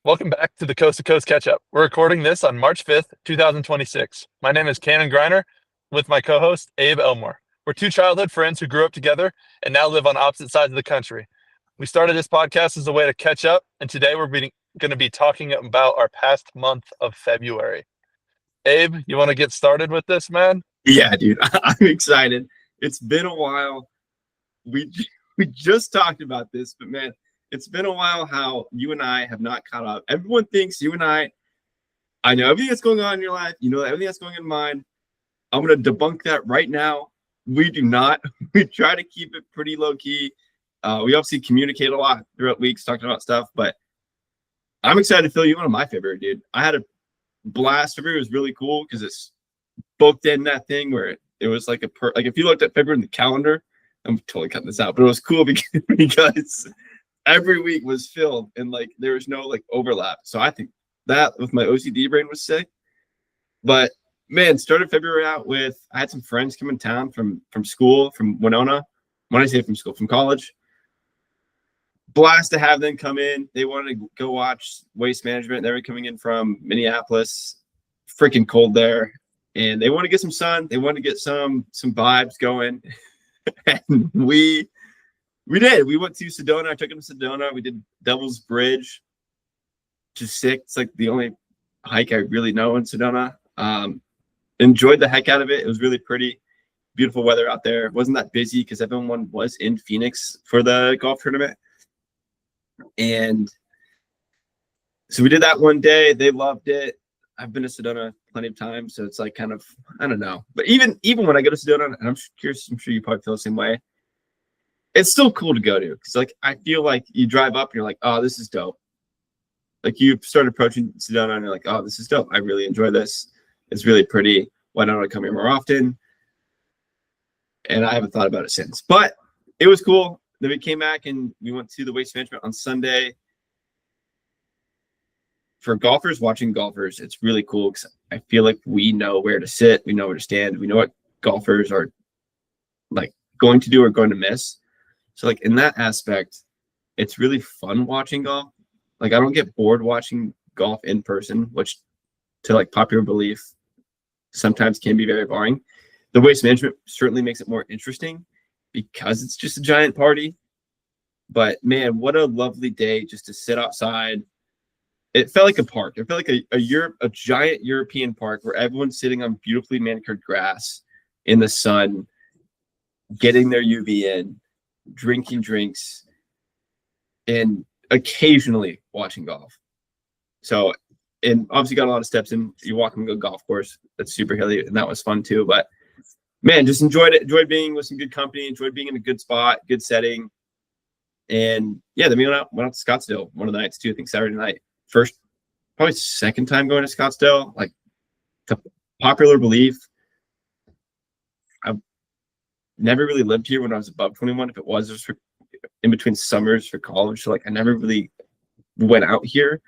Welcome back to the Coast to Coast Catch Up. We're recording this on March 5th, 2026. My name is Cannon Griner with my co host, Abe Elmore. We're two childhood friends who grew up together and now live on opposite sides of the country. We started this podcast as a way to catch up, and today we're going to be talking about our past month of February. Abe, you want to get started with this, man? Yeah, dude, I'm excited. It's been a while. We we just talked about this, but man, it's been a while how you and I have not caught up. Everyone thinks you and I know everything that's going on in your life. You know everything that's going on in mine. I'm going to debunk that right now. We do not. We try to keep it pretty low key. We obviously communicate a lot throughout weeks talking about stuff, but I'm excited to fill you in on my February, dude. I had a blast. February was really cool because it's booked in that thing where it was like like if you looked at February in the calendar, I'm totally cutting this out, but it was cool because every week was filled and like there was no like overlap. So I think that with my OCD brain was sick. But man, started February out with I had some friends come in town from school, from Winona. When I say from school, from college. Blast to have them come in. They wanted to go watch Waste Management. They were coming in from Minneapolis. Freaking cold there. And they want to get some sun. They want to get some vibes going. And we did. We went to Sedona. I took them to Sedona. We did Devil's Bridge, which is sick. It's like the only hike I really know in Sedona. Enjoyed the heck out of it. It was really pretty. Beautiful weather out there. It wasn't that busy because everyone was in Phoenix for the golf tournament. And so we did that one day. They loved it. I've been to Sedona plenty of times, so it's like kind of, I don't know. But even when I go to Sedona, and I'm curious, I'm sure you probably feel the same way, it's still cool to go to. Because like I feel like you drive up and you're like, oh, this is dope. Like you start approaching Sedona and you're like, oh, this is dope. I really enjoy this. It's really pretty. Why don't I come here more often? And I haven't thought about it since. But it was cool. Then we came back and we went to the Waste Management on Sunday. For golfers, watching golfers, it's really cool because I feel like we know where to sit, we know where to stand, we know what golfers are like going to do or going to miss. So like in that aspect, it's really fun watching golf. Like I don't get bored watching golf in person, which to like popular belief sometimes can be very boring. The Waste Management certainly makes it more interesting because it's just a giant party. But man, what a lovely day just to sit outside. It felt like a park. It felt like a giant European park where everyone's sitting on beautifully manicured grass in the sun, getting their UV in, drinking drinks, and occasionally watching golf. So, and obviously got a lot of steps in. You walk and go golf course. That's super hilly, and that was fun too. But man, just enjoyed it. Enjoyed being with some good company. Enjoyed being in a good spot, good setting. And yeah, then we went out to Scottsdale one of the nights too. I think Saturday night. First, probably second time going to Scottsdale. Like to popular belief, I've never really lived here when I was above 21. If it was just for, in between summers for college, so like I never really went out here.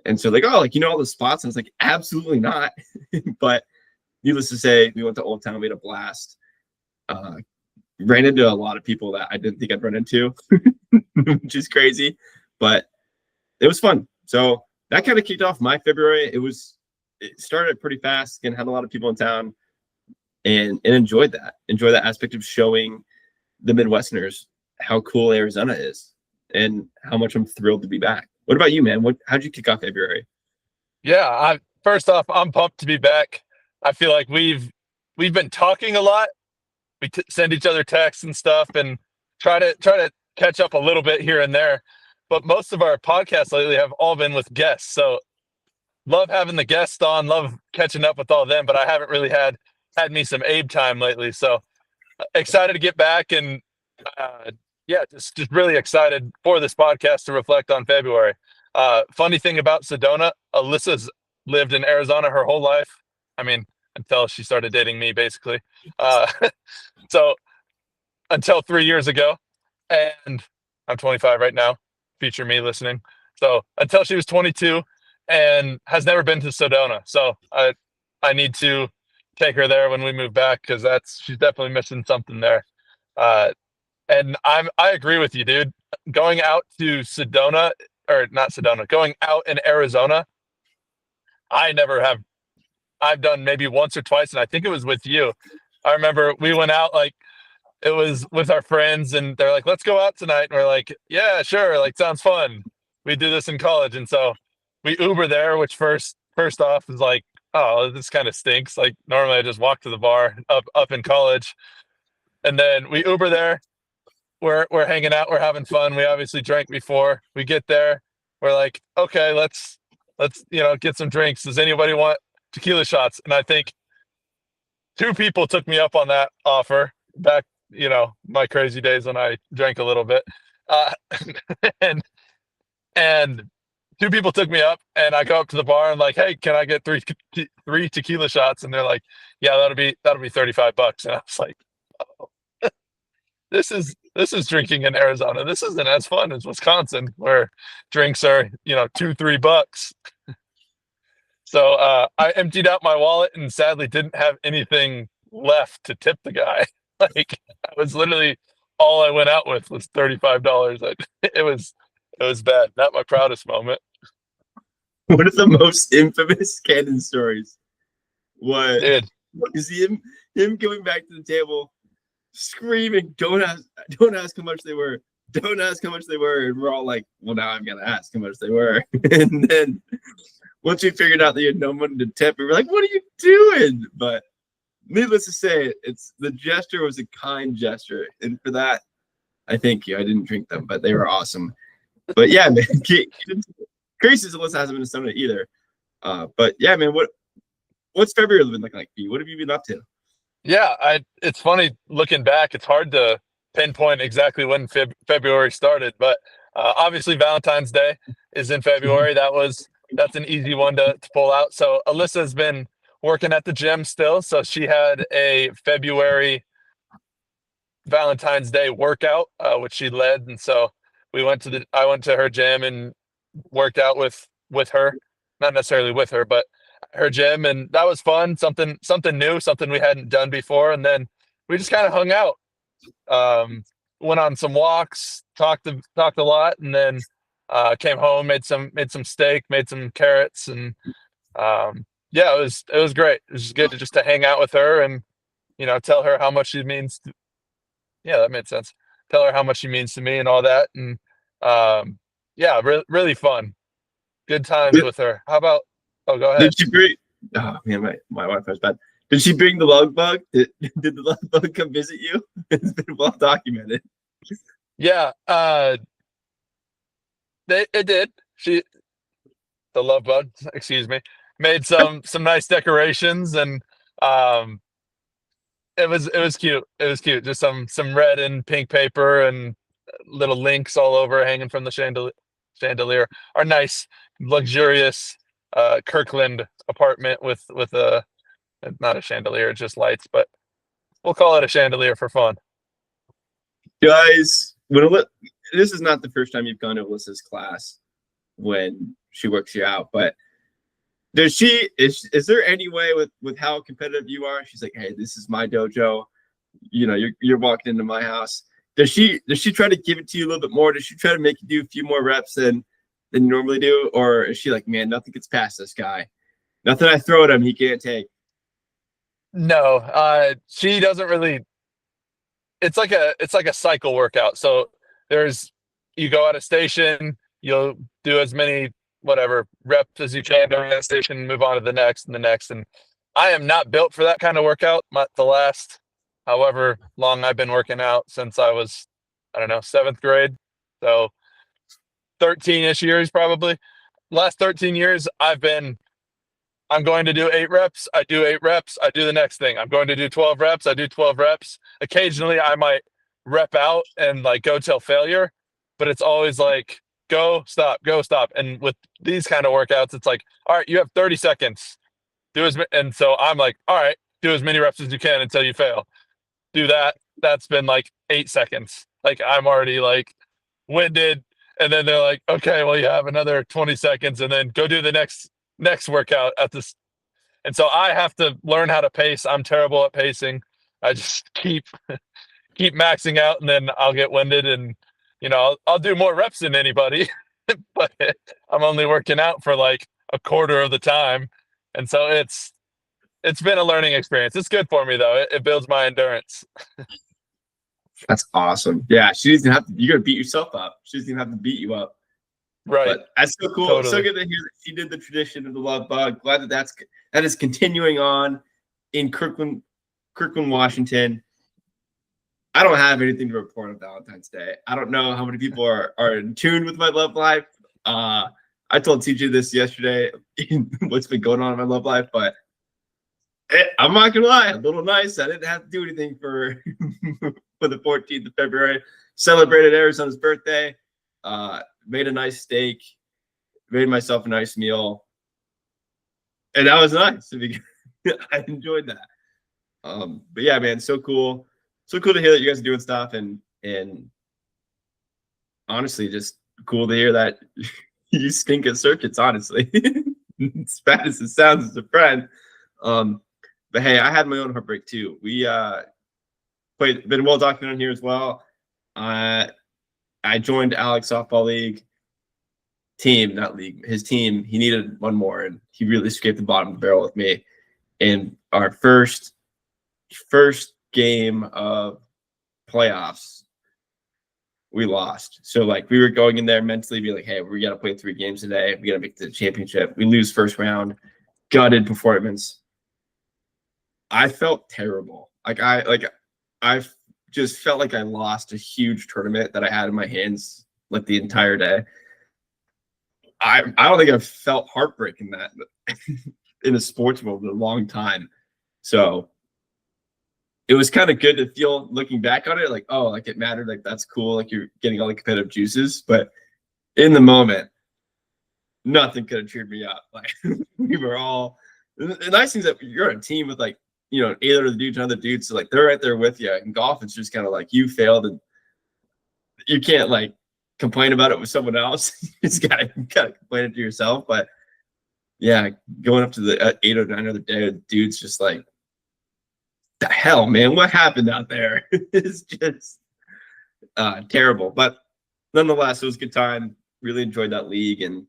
And so like, oh, like you know all the spots. And I was like, absolutely not. But needless to say, we went to Old Town. We had a blast. Ran into a lot of people that I didn't think I'd run into, which is crazy, but it was fun. So that kind of kicked off my February. It started pretty fast and had a lot of people in town and enjoyed that. Enjoy that aspect of showing the Midwesterners how cool Arizona is and how much I'm thrilled to be back. What about you, man? How'd you kick off February? Yeah, first off, I'm pumped to be back. I feel like we've been talking a lot. We send each other texts and stuff and try to catch up a little bit here and there. But most of our podcasts lately have all been with guests. So love having the guests on, love catching up with all of them, but I haven't really had me some Abe time lately. So excited to get back and yeah, just really excited for this podcast to reflect on February. Funny thing about Sedona, Alyssa's lived in Arizona her whole life. I mean, until she started dating me, basically. So until 3 years ago, and I'm 25 right now. Feature me listening. So until she was 22, and has never been to Sedona. So I need to take her there when we move back because she's definitely missing something there. And I agree with you, dude. Going out to Sedona or not Sedona, going out in Arizona. I never have. I've done maybe once or twice, and I think it was with you. I remember we went out like it was with our friends, and they're like, "Let's go out tonight." And we're like, "Yeah, sure. Like, sounds fun." We do this in college, and so we Uber there. Which first off is like, oh, this kind of stinks. Like normally I just walk to the bar up in college, and then we Uber there. We're hanging out. We're having fun. We obviously drank before. We get there. We're like, okay, let's get some drinks. Does anybody want tequila shots? And I think two people took me up on that offer back, my crazy days when I drank a little bit. Uh, and and two people took me up, and I go up to the bar and like, hey, can I get three tequila shots? And they're like, yeah, that'll be $35. And I was like, oh, this is drinking in Arizona. This isn't as fun as Wisconsin, where drinks are $2-3. So I emptied out my wallet and sadly didn't have anything left to tip the guy. Like I was literally all I went out with was $35. It was bad. Not my proudest moment. One of the most infamous Cannon stories was Dude, him coming back to the table, screaming, don't ask how much they were. Don't ask how much they were. And we're all like, well, now I'm gonna ask how much they were. And then once we figured out that you had no money to tip, we were like, what are you doing? But needless to say, the gesture was a kind gesture. And for that, I thank you. I didn't drink them, but they were awesome. But yeah, man, Grace's Alyssa hasn't been to Summit either. But yeah, man, what's February been like for you? What have you been up to? yeah, it's funny looking back. It's hard to pinpoint exactly when February started, but obviously Valentine's Day is in February. That's an easy one to pull out. So Alyssa's been working at the gym still, so she had a February Valentine's Day workout, which she led, and so I went to her gym and worked out with her, not necessarily with her, but her gym, and that was fun. Something new, something we hadn't done before, and then we just kind of hung out, went on some walks, talked a lot, and then came home, made some steak, made some carrots, and yeah, it was great. It was good to hang out with her and tell her how much she means. Yeah, that made sense. Tell her how much she means to me and all that, and yeah, really fun. Good times with her. How about? Oh, go ahead. Did she bring? Oh man, my Wi-Fi's bad. Did she bring the lug bug? Did the lug bug come visit you? It's been well documented. Yeah, it did. The love bug, excuse me, made some nice decorations, and um, it was cute. It was cute. Just some red and pink paper and little links all over hanging from the chandelier. Our nice, luxurious Kirkland apartment with a not a chandelier, just lights, but we'll call it a chandelier for fun. Guys, this is not the first time you've gone to Alyssa's class when she works you out, but is there any way with how competitive you are? She's like, hey, this is my dojo. You're walking into my house. Does she try to give it to you a little bit more? Does she try to make you do a few more reps than you normally do? Or is she like, man, nothing gets past this guy. Nothing I throw at him, he can't take. No, she doesn't really. It's like a cycle workout. So you go at a station, you'll do as many whatever reps as you can during that station, move on to the next and the next. And I am not built for that kind of workout. The last however long I've been working out since I was, I don't know, seventh grade. So 13-ish years probably. Last 13 years I'm going to do 8 reps. I do 8 reps. I do the next thing. I'm going to do 12 reps. I do 12 reps. Occasionally, I might rep out and like go till failure, but it's always like go, stop, go, stop. And with these kind of workouts, it's like, all right, you have 30 seconds. And so I'm like, all right, do as many reps as you can until you fail. Do that. That's been like 8 seconds. Like I'm already like winded. And then they're like, okay, well, you have another 20 seconds and then go do the next workout at this. And so I have to learn how to pace. I'm terrible at pacing. I just keep maxing out, and then I'll get winded, and I'll do more reps than anybody. but I'm only working out for like a quarter of the time. And so it's been a learning experience. It's good for me though. It builds my endurance. That's awesome. Yeah, she doesn't have to. You gotta beat yourself up. She doesn't even have to beat you up. Right. But that's so cool. So Totally. good to hear that she did the tradition of the love bug. Glad that that is continuing on in Kirkland, Washington. I don't have anything to report on Valentine's Day. I don't know how many people are in tune with my love life. I told TJ this yesterday, what's been going on in my love life, but I'm not gonna lie, a little nice. I didn't have to do anything for for the 14th of February. Celebrated Arizona's birthday. Made a nice steak. Made myself a nice meal, and that was nice. I enjoyed that. But yeah, man, so cool. So cool to hear that you guys are doing stuff, and honestly, just cool to hear that you stink at circuits. Honestly, as bad as it sounds as a friend. But hey, I had my own heartbreak too. We been well documented here as well. I joined Alex softball league team, not league, his team. He needed one more, and he really scraped the bottom of the barrel with me. In our first game of playoffs, we lost. So like we were going in there mentally, be like, hey, we got to play 3 games today. We got to make the championship. We lose first round, gutted performance. I felt terrible. I just felt like I lost a huge tournament that I had in my hands like the entire day. I don't think I've felt heartbreak in that in a sports world in a long time. So it was kind of good to feel looking back on it, like, oh, like it mattered, like that's cool, like you're getting all the competitive juices. But in the moment, nothing could have cheered me up. Like we were all the nice thing is that you're on a team with like, 8 other dudes and other dudes. So like they're right there with you. In golf, it's just kind of like you failed and you can't like complain about it with someone else. You just gotta complain it to yourself. But yeah, going up to the 8 or 9 other dudes just like, the hell, man, what happened out there? It's just terrible. But nonetheless, it was a good time. Really enjoyed that league. And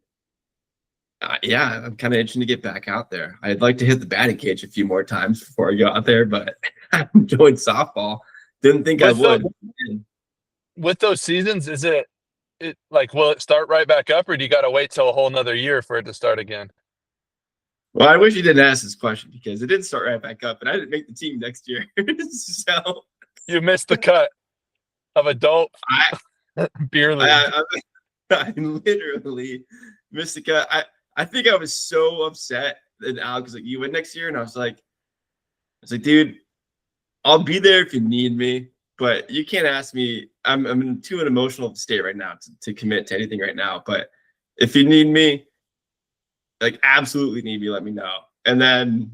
yeah, I'm kind of itching to get back out there. I'd like to hit the batting cage a few more times before I go out there, but I enjoyed softball. Didn't think I With would. those seasons, is it like will it start right back up, or do you got to wait till a whole nother year for it to start again? Well, I wish you didn't ask this question because it did start right back up, and I didn't make the team next year. So You missed the cut of adult I, beer league. I literally missed the cut. I think I was so upset that Alex was like, "You win next year," and I was like, dude, I'll be there if you need me, but you can't ask me. I'm in too an emotional state right now to commit to anything right now. But if you need me, like absolutely need me, let me know. And then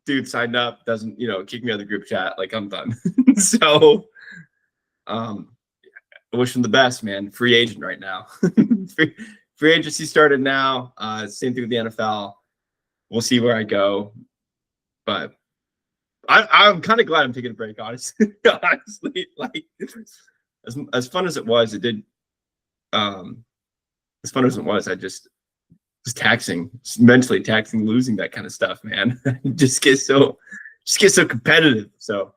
dude signed up, doesn't, kick me out of the group chat. Like I'm done. So I wish him the best, man. Free agent right now. free agency started now. Same thing with the NFL. We'll see where I go. But I'm kind of glad I'm taking a break, honestly. Honestly, like as fun as it was, it did as fun as it was, I just taxing, mentally taxing, losing that kind of stuff, man. just get so competitive. So,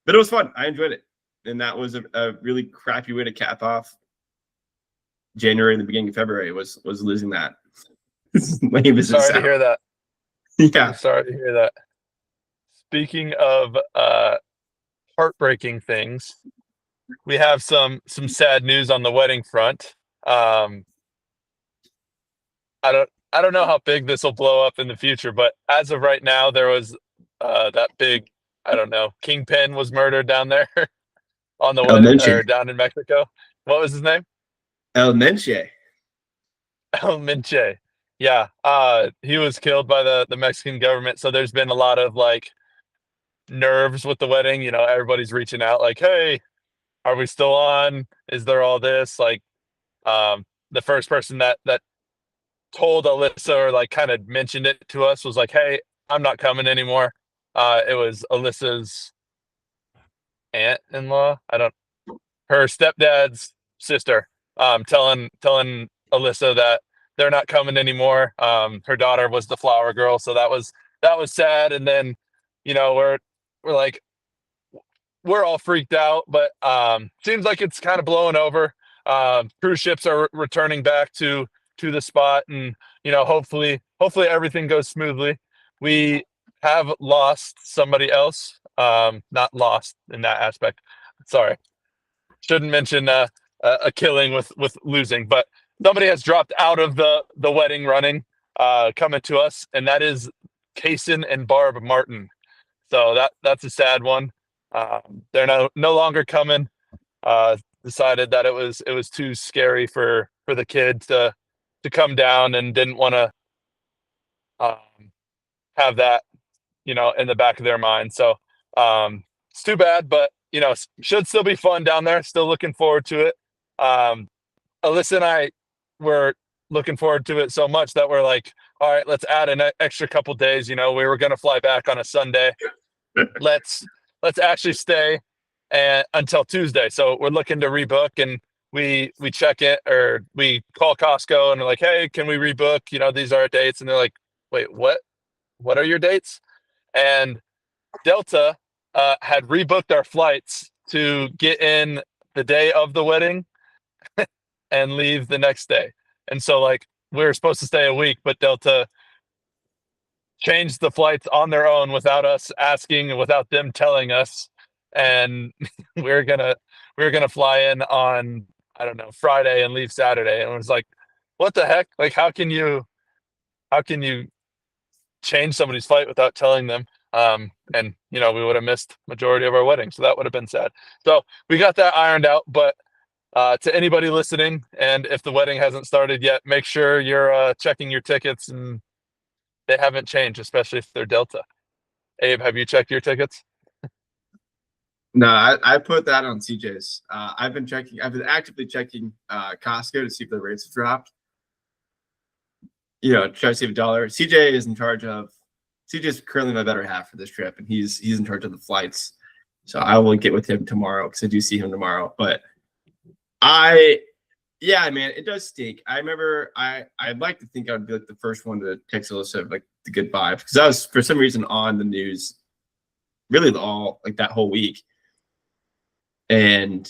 but it was fun. I enjoyed it, and that was a really crappy way to cap off January and the beginning of February. Was losing that. Lame as it Sorry to hear sounds. that. Yeah. I'm sorry to hear that. Speaking of heartbreaking things, we have some sad news on the wedding front. I don't know how big this will blow up in the future, but as of right now, there was that big, I don't know, kingpin was murdered down there on the El wedding Menche. or down in Mexico. What was his name? El Menche. El Minche. Yeah, he was killed by the Mexican government. So there's been a lot of like nerves with the wedding. Everybody's reaching out like, "Hey, are we still on? Is there all this?" Like, the first person that told Alyssa or like kind of mentioned it to us was like, "Hey, I'm not coming anymore." It was Alyssa's aunt-in-law. I don't, her stepdad's sister. telling Alyssa that they're not coming anymore. Her daughter was the flower girl, so that was sad. And then, we're like, we're all freaked out, but seems like it's kind of blowing over. Cruise ships are returning back to the spot, and hopefully everything goes smoothly. We have lost somebody else, not lost in that aspect. Sorry, shouldn't mention a killing with losing, but somebody has dropped out of the wedding running, coming to us, and that is Kaysen and Barb Martin. So that's a sad one. They're no longer coming. Decided that it was too scary for the kid to come down, and didn't want to um, have that in the back of their mind. So it's too bad, but should still be fun down there. Still looking forward to it. Um, Alyssa and I were looking forward to it so much that we're like, all right, let's add an extra couple days. We were going to fly back on a Sunday. Let's actually stay until Tuesday. So we're looking to rebook, and we check it, or we call Costco and we're like, hey, can we rebook? These are our dates, and they're like, wait, what? What are your dates? And Delta had rebooked our flights to get in the day of the wedding and leave the next day. And so, like, we were supposed to stay a week, but Delta changed the flights on their own without us asking and without them telling us. And we are gonna fly in on, I don't know, Friday and leave Saturday. And it was like, what the heck? Like, how can you change somebody's flight without telling them? And we would have missed majority of our wedding, so that would have been sad. So we got that ironed out. But to anybody listening, and if the wedding hasn't started yet, make sure you're checking your tickets, and they haven't changed, especially if they're Delta. Abe, have you checked your tickets? No, I put that on CJ's. I've been actively checking Costco to see if the rates have dropped. Try to save $1. CJ is in charge of. CJ's currently my better half for this trip, and he's in charge of the flights. So I will get with him tomorrow, because I do see him tomorrow. But yeah, man, it does stink. I remember I'd like to think I'd be like the first one to text Alyssa like the good vibes, because I was for some reason on the news really all like that whole week. And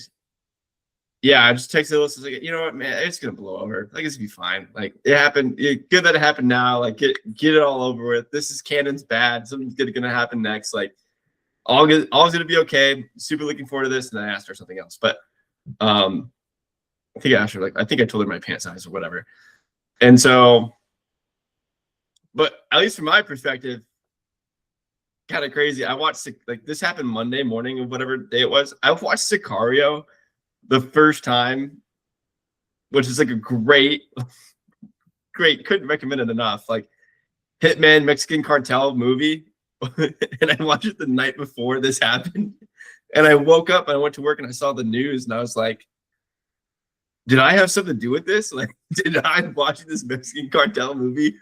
yeah, I just texted Alyssa, like, you know what, man, it's gonna blow over. Like, it's gonna be fine. Like, it happened. Good that it happened now. Like, get it all over with. This is canon's bad. Something's gonna happen next. Like, all's gonna be okay. Super looking forward to this. And then I asked her something else, but I think I asked her, like, I think I told her my pant size or whatever. And so, but at least from my perspective, kind of crazy. I watched, like, this happened Monday morning or whatever day it was. I watched Sicario the first time, which is like a great, couldn't recommend it enough. Like, Hitman Mexican cartel movie. And I watched it the night before this happened. And I woke up and I went to work and I saw the news and I was like, did I have something to do with this? Like, did I watching this Mexican cartel movie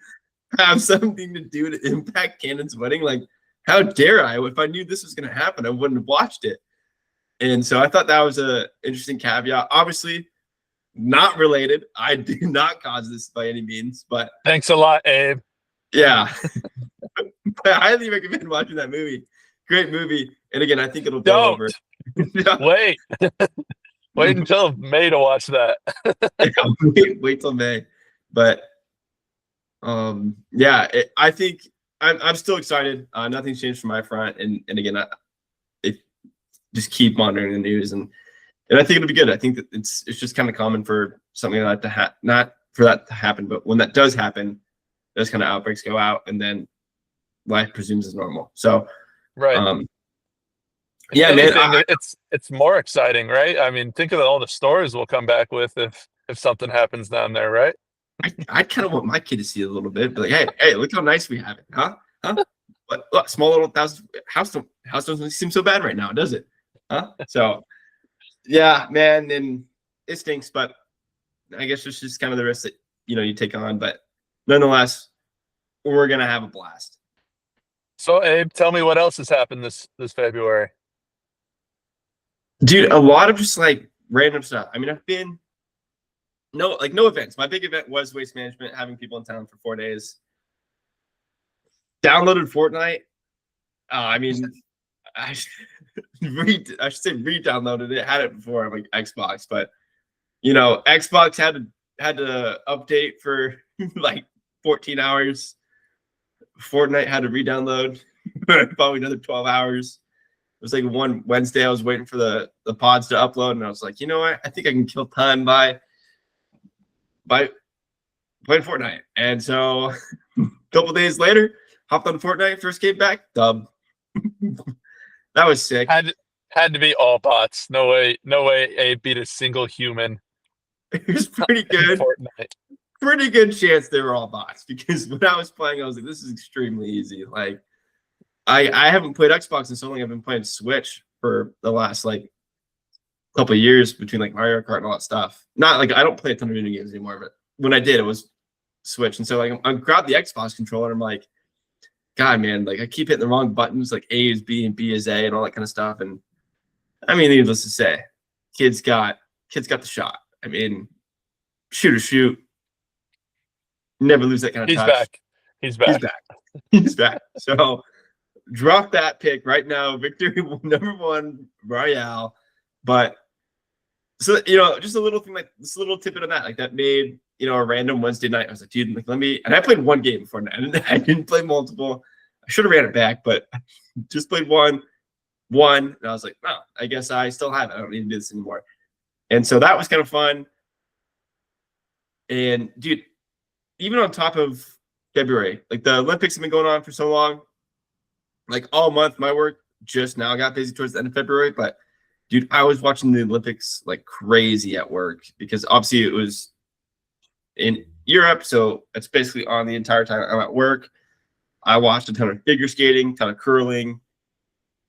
have something to do to impact Cannon's wedding? Like, how dare I? If I knew this was going to happen, I wouldn't have watched it. And so I thought that was a interesting caveat. Obviously, not related. I do not cause this by any means, but Thanks a lot, Abe. yeah. I highly recommend watching that movie. Great movie. And again, I think it'll blow over. Wait. Wait until May to watch that. wait till May. But yeah, I think I'm still excited. Nothing's changed from my front. And again, just keep monitoring the news, and I think it'll be good. I think that it's just kind of common for something like that to not for that to happen, but when that does happen, those kind of outbreaks go out, and then life presumes as normal. So, right. Yeah, man, it's more exciting, right? I mean, think of all the stories we'll come back with if something happens down there, right? I kind of want my kid to see a little bit, be like, hey, look how nice we have it, huh? But look, small little house doesn't seem so bad right now, does it? Huh? So, yeah, man, and it stinks, but I guess it's just kind of the risk that you take on. But nonetheless, we're gonna have a blast. So, Abe, tell me what else has happened this February. Dude, a lot of just like random stuff. I mean, I've been no events. My big event was Waste Management, having people in town for 4 days. Downloaded Fortnite. I mean, I I should say re-downloaded it. Had it before on like Xbox, but Xbox had to update for like 14 hours. Fortnite had to re-download for probably another 12 hours. It was like one Wednesday I was waiting for the pods to upload, and I was like, you know what? I think I can kill time by playing Fortnite. And so a couple days later, hopped on Fortnite, first came back, dub. That was sick. Had to be all bots. No way A beat a single human. It was pretty good. Fortnite. Pretty good chance they were all bots, because when I was playing, I was like, this is extremely easy. Like, I haven't played Xbox in so long. I've been playing Switch for the last like couple of years, between like Mario Kart and all that stuff. Not like I don't play a ton of video games anymore, but when I did, it was Switch. And so like I grabbed the Xbox controller, and I'm like, God, man, like I keep hitting the wrong buttons, like A is B and B is A and all that kind of stuff. And I mean, needless to say, kids got the shot. I mean, shoot or shoot. Never lose that kind of touch. He's back. He's back. So drop that pick right now. Victory #1 Royale. But so just a little thing, like this little tidbit on that, like that made a random Wednesday night. I was like, dude, like let me. And I played one game before that. I didn't play multiple. I should have ran it back, but I just played one. And I was like, oh, I guess I still have it. I don't need to do this anymore. And so that was kind of fun. And dude, even on top of February, like the Olympics have been going on for so long, like all month, my work just now got busy towards the end of February. But dude, I was watching the Olympics like crazy at work, because obviously it was in Europe. So it's basically on the entire time I'm at work. I watched a ton of figure skating, ton of curling.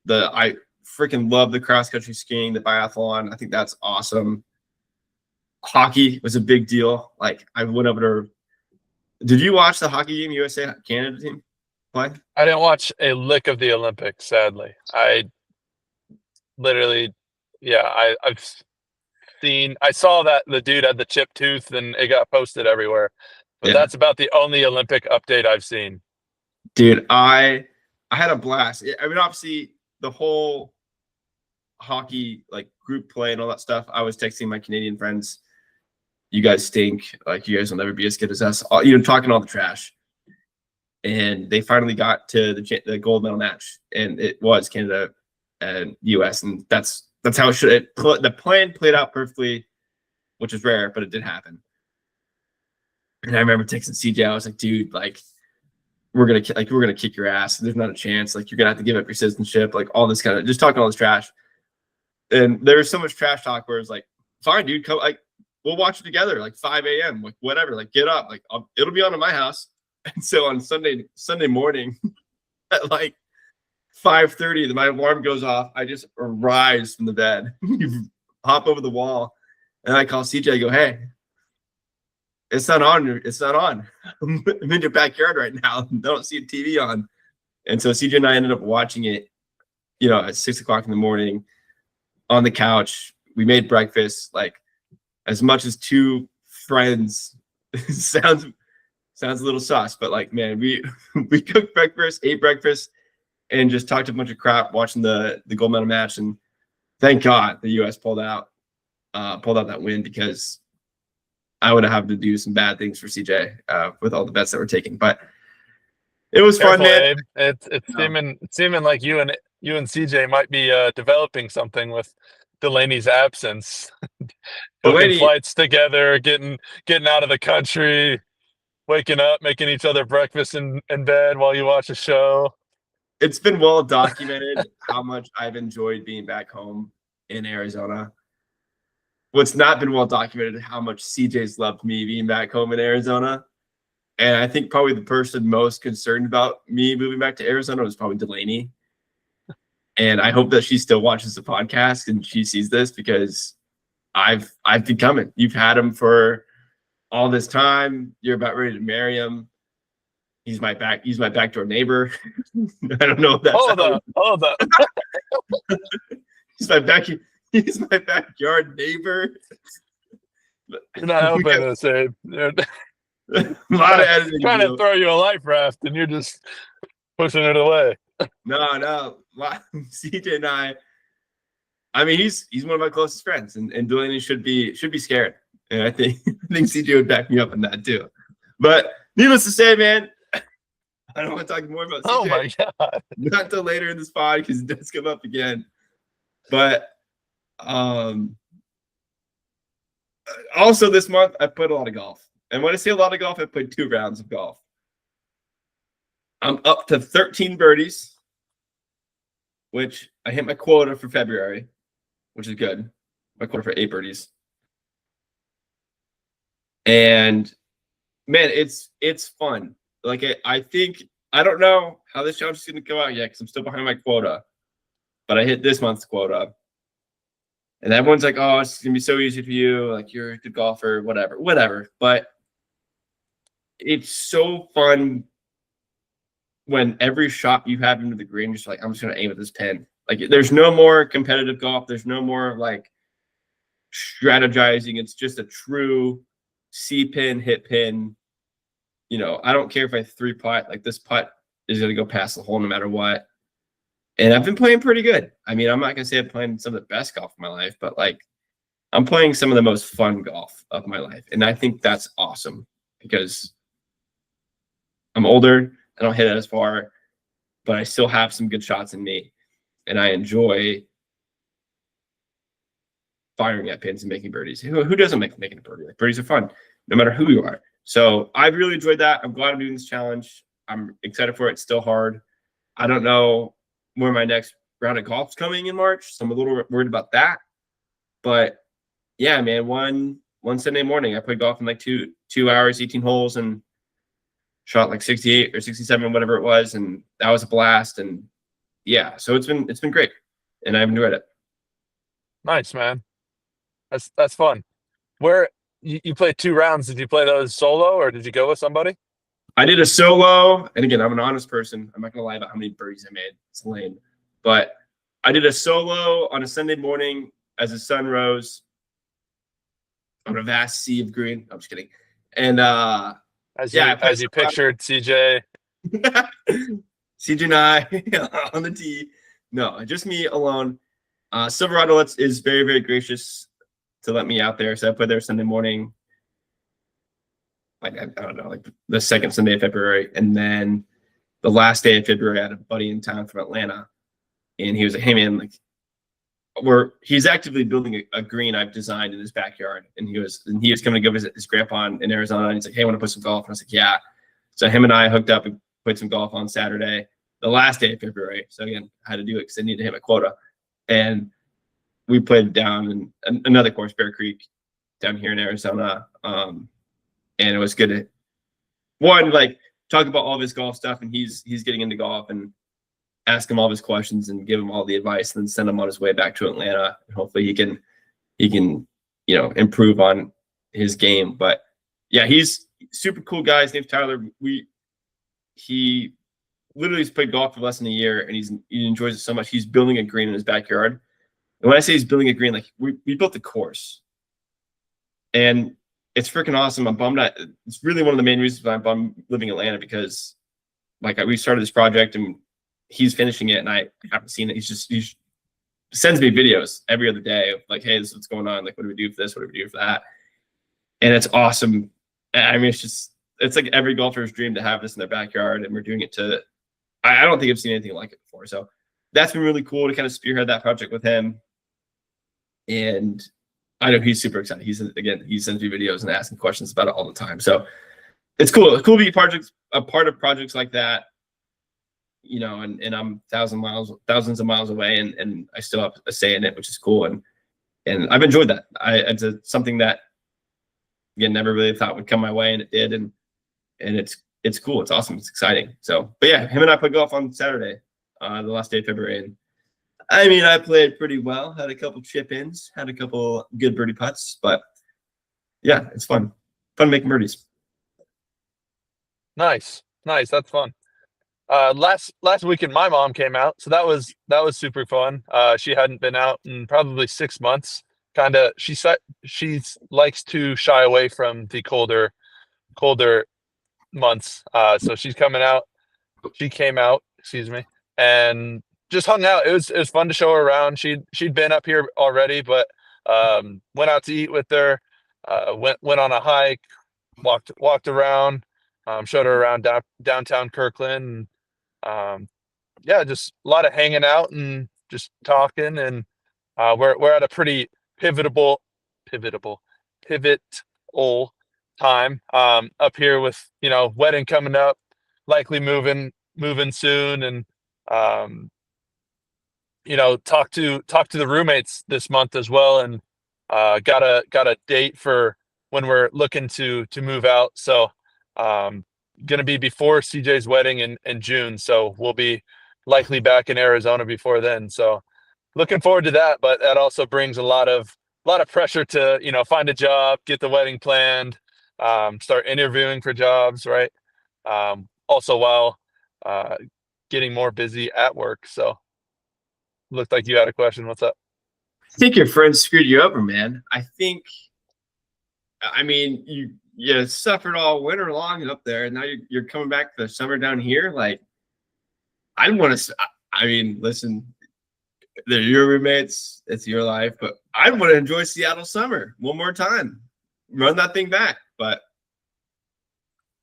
I freaking love the cross country skiing, the biathlon. I think that's awesome. Hockey was a big deal. Like I went over to. Did you watch the hockey game, USA Canada team play? I didn't watch a lick of the Olympics, sadly. I literally, yeah, I saw that the dude had the chipped tooth and it got posted everywhere. But that's about the only Olympic update I've seen. Dude, I had a blast. I mean, obviously the whole hockey like group play and all that stuff, I was texting my Canadian friends, you guys stink, like you guys will never be as good as us, talking all the trash. And they finally got to the gold medal match, and it was Canada and US, and that's how it should. The plan played out perfectly, which is rare, but it did happen. And I remember texting CJ, I was like, dude, like we're gonna kick your ass. There's not a chance. Like you're gonna have to give up your citizenship. Like all this kind of just talking all this trash. And there was so much trash talk where it's like, fine, dude, come, like we'll watch it together, like 5 a.m. like whatever, like get up, like it'll be on at my house. And so on Sunday morning at like 5:30, my alarm goes off. I just rise from the bed, hop over the wall, and I call CJ. I go, hey, it's not on. It's not on. I'm in your backyard right now. I don't see a TV on. And so CJ and I ended up watching it, at 6 o'clock in the morning on the couch. We made breakfast, like as much as two friends. sounds a little sus, but like, man, we cooked breakfast, ate breakfast, and just talked a bunch of crap watching the gold medal match. And thank God the U.S. pulled out that win, because I would have had to do some bad things for CJ with all the bets that were taken. But it was fun, man. Abe. It's seeming like you and CJ might be developing something with Delaney's absence. Booking flights together, getting out of the country, waking up, making each other breakfast in bed while you watch a show. It's been well documented how much I've enjoyed being back home in Arizona. What's not been well documented is how much CJ's loved me being back home in Arizona. And I think probably the person most concerned about me moving back to Arizona was probably Delaney. And I hope that she still watches the podcast and she sees this, because I've been coming. You've had him for all this time. You're about ready to marry him. He's my backdoor neighbor. I don't know if that's hold up. He's my backyard neighbor. You're not We helping got the same. They're a lot of editing to trying to do. throw you a life raft, and you're just pushing it away. No. CJ and I mean, he's one of my closest friends, and Delaney should be scared. And I think I think CJ would back me up on that too. But needless to say, man, I don't want to talk more about Oh CJ. my god! Not until later in this pod because it does come up again. But also this month I played a lot of golf. And when I say a lot of golf, I played 2 rounds of golf. I'm up to 13 birdies, which I hit my quota for February, which is good. My quota for 8 birdies. And man, it's fun. Like I think I don't know how this challenge is going to go out yet because I'm still behind my quota, but I hit this month's quota, and everyone's like, "Oh, it's going to be so easy for you. Like you're a good golfer, whatever." But it's so fun when every shot you have into the green, you're just like, "I'm just going to aim at this pin." Like there's no more competitive golf. There's no more like strategizing. It's just a true see pin, hit pin. I don't care if I 3-putt, like this putt is going to go past the hole no matter what. And I've been playing pretty good. I mean, I'm not going to say I'm playing some of the best golf of my life, but like I'm playing some of the most fun golf of my life. And I think that's awesome because I'm older. I don't hit it as far, but I still have some good shots in me. And I enjoy firing at pins and making birdies. Who doesn't making a birdie? Like birdies are fun, no matter who you are. So I've really enjoyed that. I'm glad I'm doing this challenge. I'm excited for it. It's still hard. I don't know where my next round of golf's coming in March, so I'm a little worried about that. But yeah, man, one Sunday morning, I played golf in like two hours, 18 holes, and shot like 68 or 67, whatever it was, and that was a blast. And yeah, so it's been great, and I've enjoyed it. Nice, man. That's fun. Where you played 2 rounds? Did you play those solo or did you go with somebody? I did a solo, and again, I'm an honest person. I'm not gonna lie about how many birdies I made. It's lame, but I did a solo on a Sunday morning as the sun rose on a vast sea of green. I'm just kidding. And As yeah, you I played as you pictured, CJ. CJ and I on the tee. No, just me alone. Silverado is very, very gracious to let me out there. So I played there Sunday morning. Like I don't know, like the second Sunday of February, and then the last day of February, I had a buddy in town from Atlanta, and he was like, "Hey man, like, he's actively building a green I've designed in his backyard," and he was coming to go visit his grandpa in Arizona, and he's like, "Hey, I want to play some golf," and I was like, "Yeah." So him and I hooked up and played some golf on Saturday, the last day of February. So again, I had to do it because I needed to hit my quota, and we played down in another course, Bear Creek, down here in Arizona. And it was good to like talk about all of his golf stuff, and he's getting into golf, and ask him all of his questions and give him all the advice, and then send him on his way back to Atlanta. And hopefully he can improve on his game. But yeah, he's super cool guy. His name's Tyler. He literally has played golf for less than a year, and he enjoys it so much. He's building a green in his backyard. And when I say he's building a green, like we built the course, and it's freaking awesome. I'm bummed out. It's really one of the main reasons why I'm bummed living in Atlanta, because like we started this project and he's finishing it, and I haven't seen it. He sends me videos every other day of like, "Hey, this is what's going on. Like, what do we do for this? What do we do for that?" And it's awesome. I mean, it's like every golfer's dream to have this in their backyard, and we're doing it to. I don't think I've seen anything like it before. So that's been really cool to kind of spearhead that project with him. And I know he's super excited. He sends me videos and asking questions about it all the time. So it's cool. It's cool to be a part of projects like that, and I'm thousands of miles away, and I still have a say in it, which is cool. And I've enjoyed that. It's something that, again, never really thought would come my way, and it did. And it's cool. It's awesome. It's exciting. So, but yeah, him and I played golf on Saturday, the last day of February. And I mean, I played pretty well. Had a couple chip-ins, had a couple good birdie putts, but yeah, it's fun. Fun making birdies. Nice. That's fun. Last weekend, my mom came out, so that was super fun. She hadn't been out in probably 6 months kind of she likes to shy away from the colder months. So she's coming out. She came out, excuse me, and just hung out. It was fun to show her around. She'd been up here already, but went out to eat with her. Went on a hike, walked around, showed her around downtown Kirkland. Um, yeah, just a lot of hanging out and just talking. And we're at a pretty pivotable, pivotable, pivotal time up here with wedding coming up, likely moving soon, and um, talk to the roommates this month as well, and got a date for when we're looking to move out. So gonna be before CJ's wedding in June, so we'll be likely back in Arizona before then. So looking forward to that, but that also brings a lot of pressure to find a job, get the wedding planned, start interviewing for jobs, right? Also while uh, getting more busy at work. So looked like you had a question. What's up? I think your friends screwed you over, man. I mean, you suffered all winter long up there, and now you're coming back for the summer down here. Like, I want to. I mean, listen, they're your roommates. It's your life, but I want to enjoy Seattle summer one more time. Run that thing back. But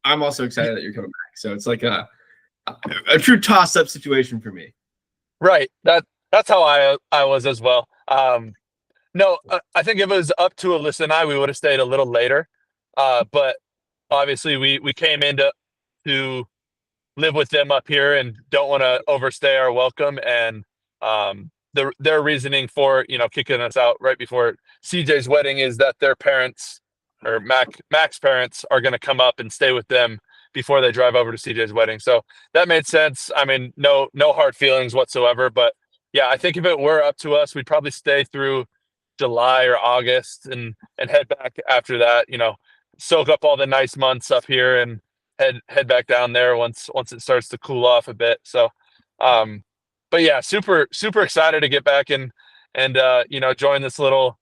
I'm also excited that you're coming back. So it's like a true toss-up situation for me. Right. That's how I was as well. No, I think if it was up to Alyssa and I, we would have stayed a little later. But obviously, we came in to live with them up here and don't want to overstay our welcome. And their reasoning for kicking us out right before CJ's wedding is that their parents, or Mac's parents, are going to come up and stay with them before they drive over to CJ's wedding. So that made sense. I mean, no hard feelings whatsoever. But yeah, I think if it were up to us, we'd probably stay through July or August and head back after that. Soak up all the nice months up here and head back down there once it starts to cool off a bit. So, but yeah, super excited to get back and join this little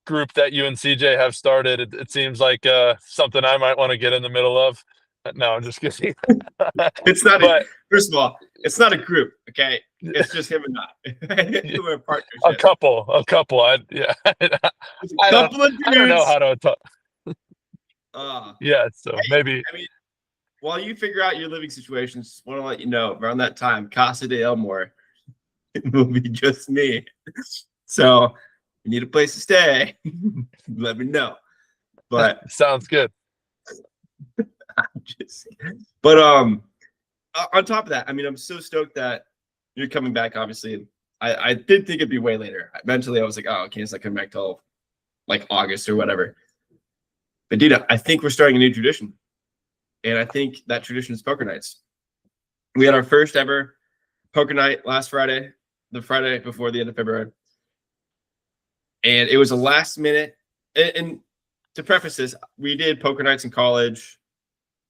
group that you and CJ have started. It seems like something I might want to get in the middle of. No, I'm just kidding. It's not But first of all, it's not a group, okay? It's just him and I. We're a partnership. a couple. Yeah. It's a couple of dudes. I don't know how to talk. Uh, Yeah, so maybe. I mean, while you figure out your living situations, just want to let you know around that time, Casa de Elmore, it will be just me. So if you need a place to stay, let me know. But Sounds good. but on top of that, I mean, I'm so stoked that you're coming back. Obviously, I did think it'd be way later. Mentally, I was like, oh, okay, it's not coming back till like August or whatever. But dude, I think we're starting a new tradition, and I think that tradition is poker nights. We had our first ever poker night last Friday, the Friday before the end of February, and it was a last minute. And to preface this, we did poker nights in college,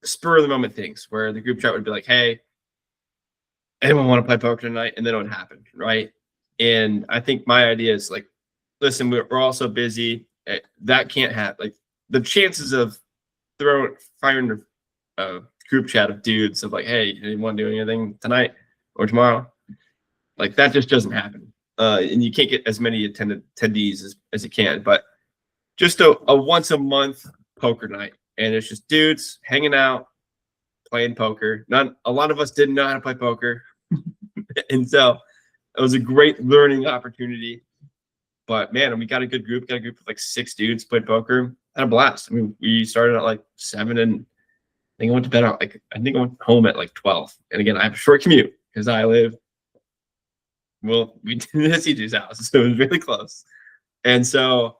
spur of the moment things where the group chat would be like, hey, anyone want to play poker tonight? And then it would happen, right? And I think my idea is like, listen, we're all so busy. That can't happen. Like the chances of firing a group chat of dudes of like, hey, anyone do anything tonight or tomorrow? Like that just doesn't happen. And you can't get as many attendees as you can. But just a once a month poker night. And it's just dudes hanging out, playing poker. A lot of us didn't know how to play poker. And so it was a great learning opportunity. But man, we got a good group. Got a group of like 6 dudes played poker. Had a blast. I mean, we started at like 7, and I think I went to bed at I think I went home at like 12. And again, I have a short commute because we did at CJ's house, so it was really close. And so,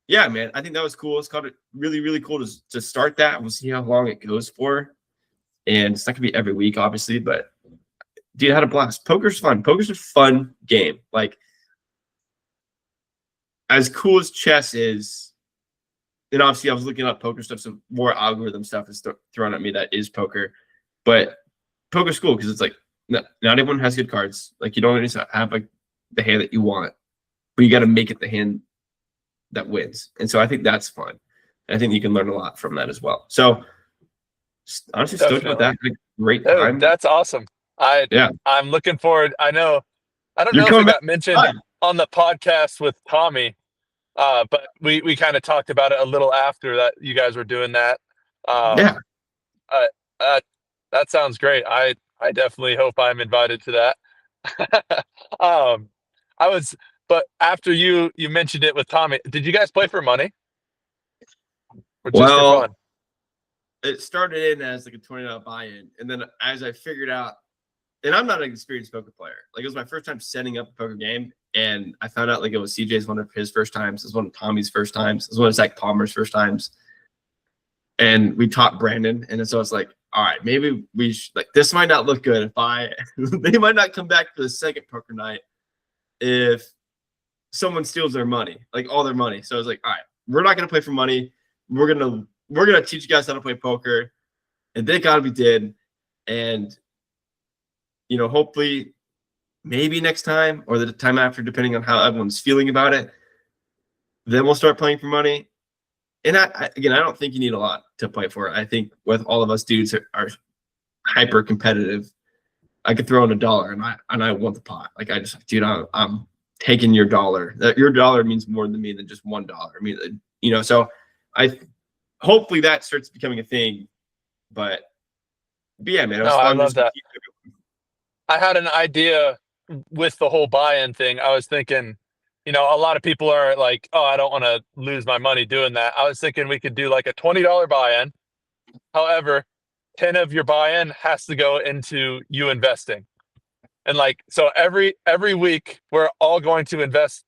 yeah, man, I think that was cool. It's called it really, really cool to start that. We'll see how long it goes for. And it's not gonna be every week, obviously, but dude, I had a blast. Poker's fun. Poker's a fun game. Like, as cool as chess is, and obviously I was looking up poker stuff, so more algorithm stuff is thrown at me that is poker. But poker's cool because it's like not everyone has good cards. Like you don't always have like the hand that you want. but you got to make it the hand that wins. And so I think that's fun. And I think you can learn a lot from that as well. So honestly, stoked about that. Definitely. Great Dude, time. that's awesome. Yeah. I'm looking forward. I don't You're know if it coming back. got mentioned on the podcast with Tommy, but we kind of talked about it a little after that you guys were doing that. Yeah. Uh, uh, that sounds great. I definitely hope I'm invited to that. um, I was, but after you mentioned it with Tommy, did you guys play for money or just for Well, fun? it started in as like a $20 buy-in. And then as I figured out, and I'm not an experienced poker player. Like, it was my first time setting up a poker game. And I found out like it was CJ's one of his first times. It was one of Tommy's first times. It was one of Zach Palmer's first times. And we taught Brandon. And so it's like, all right, maybe we should, like, this might not look good they might not come back for the second poker night if someone steals their money, like all their money. So I was like, all right, we're not going to play for money. We're going to teach you guys how to play poker. And thank God we did. And, hopefully maybe next time or the time after, depending on how everyone's feeling about it, then we'll start playing for money. And again, I don't think you need a lot to play for it. I think with all of us dudes are hyper competitive. I could throw in $1 and I want the pot. Like, dude, I'm taking your dollar. Your dollar means more to me than just $1. I mean, so hopefully that starts becoming a thing. But yeah, man, it was No, I fun. love that. I had an idea with the whole buy-in thing. I was thinking, a lot of people are like, oh, I don't want to lose my money doing that. I was thinking we could do like a $20 buy-in. However, 10 of your buy-in has to go into you investing. And like, so every week we're all going to invest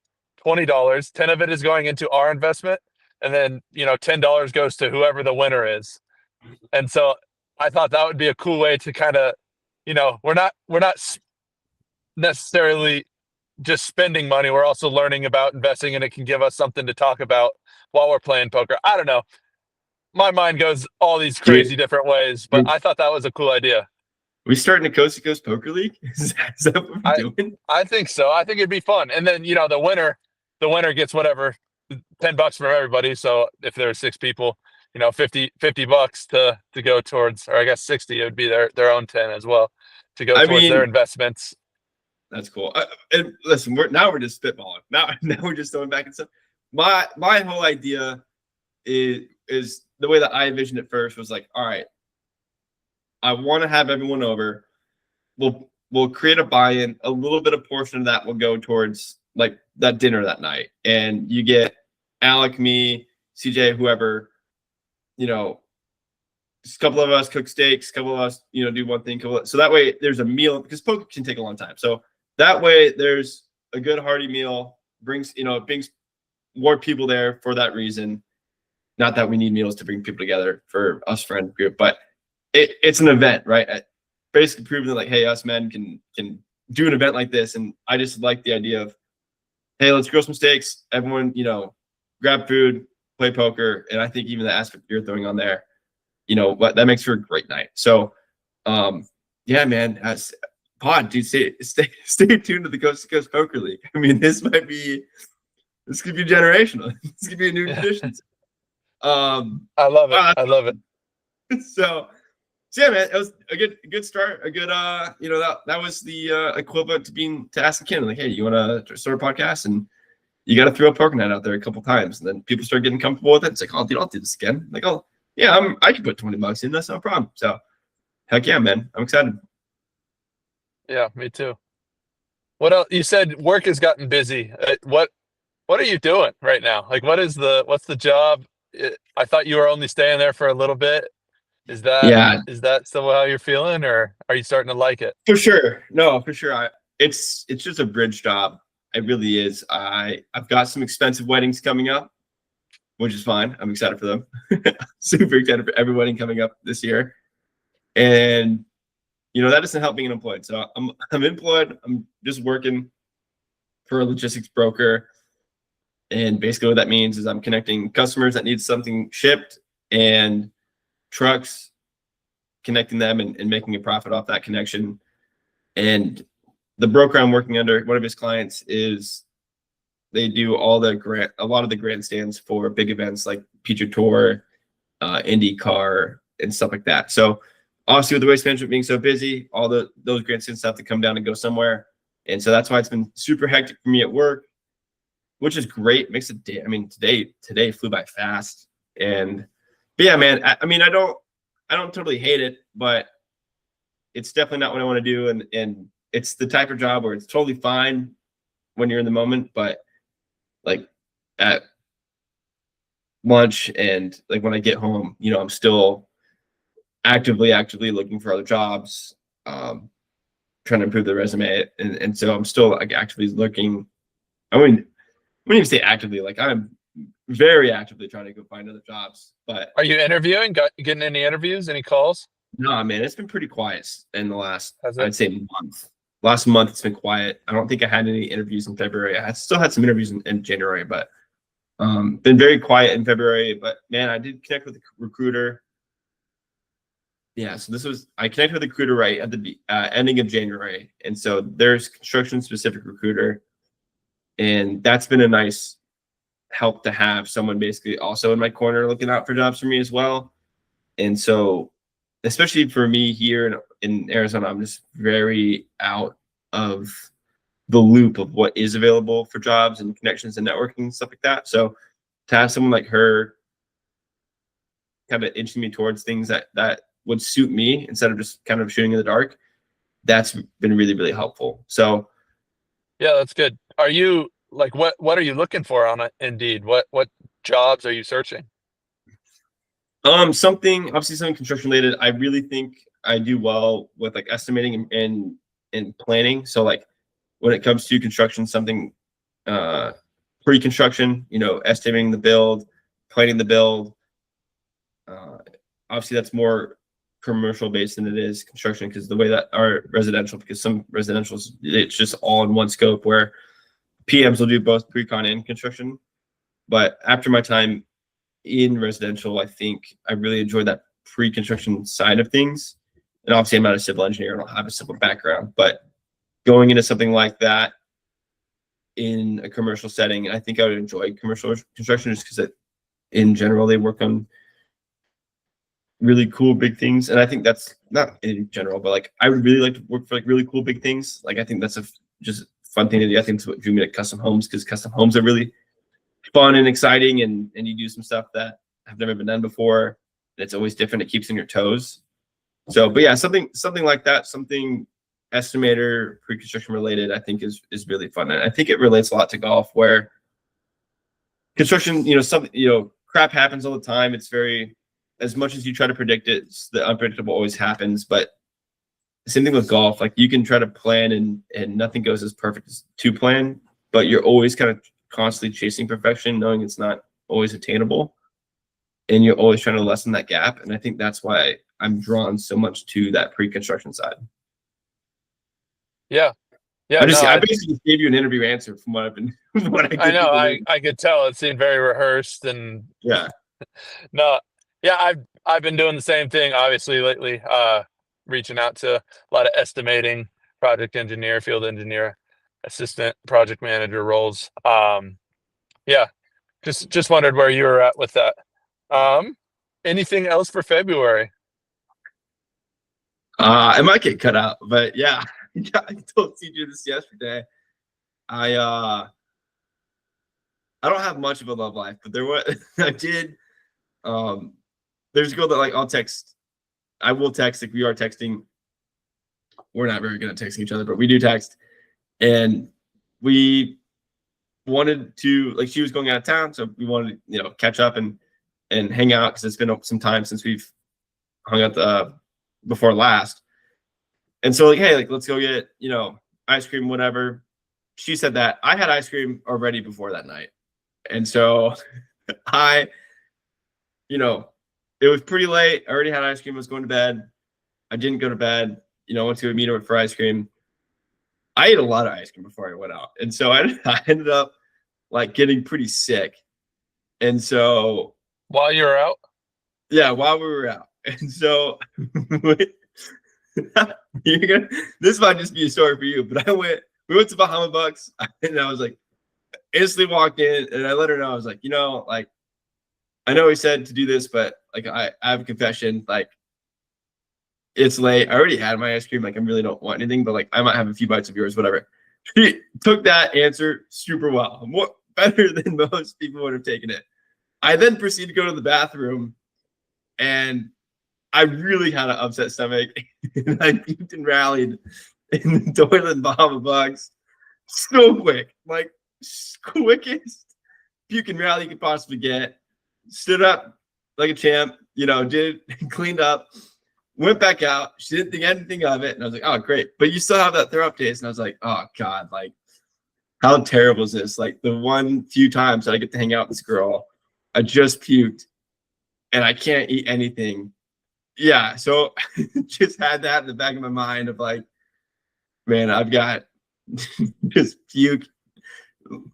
$20. 10 of it is going into our investment. And then, $10 goes to whoever the winner is. And so I thought that would be a cool way to kind of, we're not necessarily just spending money. We're also learning about investing, and it can give us something to talk about while we're playing poker. I don't know. My mind goes all these crazy different ways, but I thought that was a cool idea. We starting a Coast to Coast Poker League? Is that what we're doing? I think so. I think it'd be fun. And then, the winner gets whatever, $10 from everybody. So if there's 6 people, $50 to go towards, or I guess 60, it would be their own 10 as well to go towards their investments. That's cool. And listen, we're just spitballing. Now we're just throwing back and stuff. My whole idea is the way that I envisioned it first was like, all right, I want to have everyone over. We'll create a buy-in. A little bit of portion of that will go towards like that dinner that night, and you get Alec, me, CJ, whoever. A couple of us cook steaks. A couple of us, do one thing. So that way, there's a meal, because poker can take a long time. So that way, there's a good hearty meal. Brings more people there for that reason. Not that we need meals to bring people together for us friend group, but it's an event, right? Basically proving that, like, hey, us men can do an event like this. And I just like the idea of, hey, let's grill some steaks. Everyone, grab food, play poker. And I think even the aspect you're throwing on there, that makes for a great night. So, yeah, man, Pod, dude, stay tuned to the Coast to Coast Poker League. I mean, this could be generational. This could be a new tradition. I love it. I love it. So yeah, man, it was a good start. A good, that was the equivalent to asking Ken, like, hey, you want to start a podcast? And you got to throw a poker night out there a couple times, and then people start getting comfortable with it. It's like, oh, dude, I'll do this again. Like, oh, yeah, I can put $20 in. That's no problem. So, heck yeah, man, I'm excited. Yeah, me too. What else? You said work has gotten busy. What are you doing right now? Like, what's the job? I thought you were only staying there for a little bit. Is that still how you're feeling, or are you starting to like it? For sure. No, for sure. It's just a bridge job. It really is. I've got some expensive weddings coming up, which is fine. I'm excited for them. Super excited for every wedding coming up this year. And that doesn't help being unemployed. So I'm employed. I'm just working for a logistics broker. And basically what that means is I'm connecting customers that need something shipped and trucks, connecting them and making a profit off that connection. And the broker I'm working under, one of his clients is They do a lot of the grandstands for big events like PGA Tour, IndyCar, and stuff like that. So obviously, with the Waste Management being so busy, those grandstands have to come down and go somewhere, and so that's why it's been super hectic for me at work, which is great. Makes it day. I mean, today flew by fast, but yeah, man. I mean, I don't totally hate it, but it's definitely not what I want to do, and it's the type of job where it's totally fine when you're in the moment, but like at lunch and like when I get home, I'm still actively looking for other jobs, trying to improve the resume, and so I'm still like actively looking. I wouldn't even say actively, like I'm very actively trying to go find other jobs. But Are you interviewing? Getting any interviews? Any calls? no, man, it's been pretty quiet in the last, Has it? I'd say, month. Last month, it's been quiet. I don't think I had any interviews in February. I still had some interviews in January, but been very quiet in February. But man, I did connect with a recruiter. Yeah, so I connected with a recruiter right at the ending of January, and so there's construction specific recruiter, and that's been a nice help to have someone basically also in my corner looking out for jobs for me as well. And so, especially for me here in Arizona, I'm just very out of the loop of what is available for jobs and connections and networking and stuff like that. So to have someone like her kind of inching me towards things that would suit me instead of just kind of shooting in the dark, that's been really, really helpful. So Yeah, that's good. Are you like what are you looking for on Indeed? What jobs are you searching? something construction related. I really think I do well with like estimating and planning. So like when it comes to construction, something pre-construction, estimating the build, planning the build. Obviously that's more commercial based than it is construction, because the way that our residential, because some residentials, it's just all in one scope, where PMs will do both pre-con and construction. But after my time in residential, I think I really enjoyed that pre-construction side of things. And obviously I'm not a civil engineer, I don't have a civil background, but going into something like that in a commercial setting, I think I would enjoy commercial construction just because in general they work on really cool big things. And I think that's not in general, but like I would really like to work for like really cool big things. Like I think that's just fun thing to do. I think it's what drew me to custom homes, because custom homes are really fun and exciting, and you do some stuff that have never been done before. And it's always different. It keeps you on your toes. So, but yeah, something like that, something estimator, pre-construction related, I think is really fun. And I think it relates a lot to golf, where construction, crap happens all the time. It's very, as much as you try to predict it, the unpredictable always happens. But same thing with golf. Like you can try to plan and nothing goes as perfect as to plan, but you're always kind of constantly chasing perfection, knowing it's not always attainable. And you're always trying to lessen that gap. And I think that's why I'm drawn so much to that pre-construction side. Yeah. Yeah. I basically gave you an interview answer from what I've been, I know. I could tell it seemed very rehearsed, and yeah. no, yeah, I've been doing the same thing obviously lately, reaching out to a lot of estimating, project engineer, field engineer, assistant project manager roles. Yeah, just wondered where you were at with that. Anything else for February? It might get cut out, but yeah, I told CJ this yesterday. I don't have much of a love life, but I did. There's a girl that like I will text, like we are texting. We're not very good at texting each other, but we do text. And we wanted to, like, she was going out of town, so we wanted to, catch up and hang out, because it's been some time since we've hung out before last. And so like, hey, like let's go get, ice cream, whatever. She said that. I had ice cream already before that night. And so it was pretty late. I already had ice cream, I was going to bed. I didn't go to bed, went to meet her for ice cream. I ate a lot of ice cream before I went out. And so I ended up like getting pretty sick. And so While you were out? Yeah, while we were out. And so this might just be a story for you, but we went to Bahama Bucks, and I was like, instantly walked in and I let her know. I was like, like, I know he said to do this, but like, I have a confession. Like, it's late. I already had my ice cream. Like, I really don't want anything, but like, I might have a few bites of yours, whatever. She took that answer super well, more better than most people would have taken it. I then proceeded to go to the bathroom, and I really had an upset stomach. And I puked and rallied in the toilet in Bahama Bugs so quick, like quickest puke and rally you could possibly get. Stood up like a champ, did cleaned up, went back out. She didn't think anything of it. And I was like, oh, great. But you still have that throw up taste. And I was like, oh, God, like, how terrible is this? Like, the one few times that I get to hang out with this girl, I just puked and I can't eat anything. Yeah. So just had that in the back of my mind of like, man, I've got just puke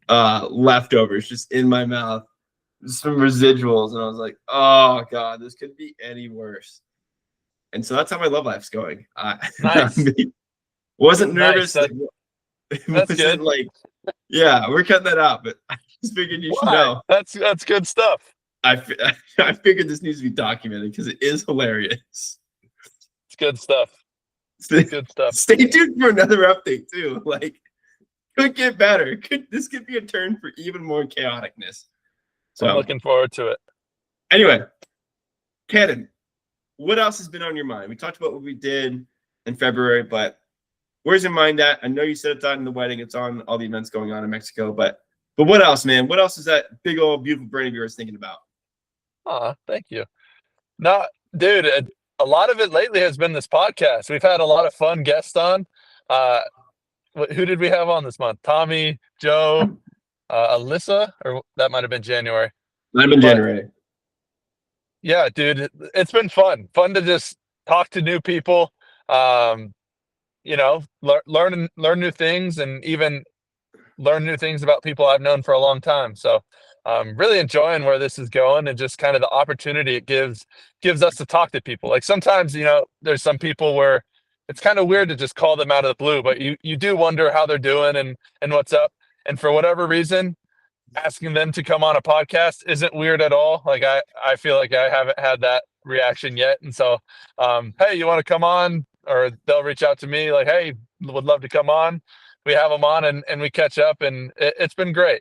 leftovers just in my mouth, some residuals. And I was like, oh, God, this could be any worse. And so that's how my love life's going. Nice. Wasn't nervous. Nice. That's good. Like, yeah, we're cutting that out, but I just figured you should know. That's good stuff. I figured this needs to be documented because it is hilarious. It's good stuff. Good stuff. Stay tuned for another update too. Like, could get better. This could be a turn for even more chaoticness. So I'm looking forward to it. Anyway, Cannon, what else has been on your mind? We talked about what we did in February, but where's your mind at? I know you said it's on the wedding, it's on all the events going on in Mexico, but what else, man? What else is that big old beautiful brain of yours thinking about? Thank you. No, dude, a lot of it lately has been this podcast. We've had a lot of fun guests on. Who did we have on this month? Tommy, Joe, Alyssa, or that might have been January. Might have been January. Yeah, dude, it's been fun. Fun to just talk to new people. Learn new things, and even learn new things about people I've known for a long time. So really enjoying where this is going, and just kind of the opportunity it gives us to talk to people. Like, sometimes, there's some people where it's kind of weird to just call them out of the blue, but you do wonder how they're doing and what's up. And for whatever reason, asking them to come on a podcast isn't weird at all. Like, I feel like I haven't had that reaction yet. And so, hey, you want to come on? Or they'll reach out to me like, hey, would love to come on. We have them on and we catch up, and it's been great.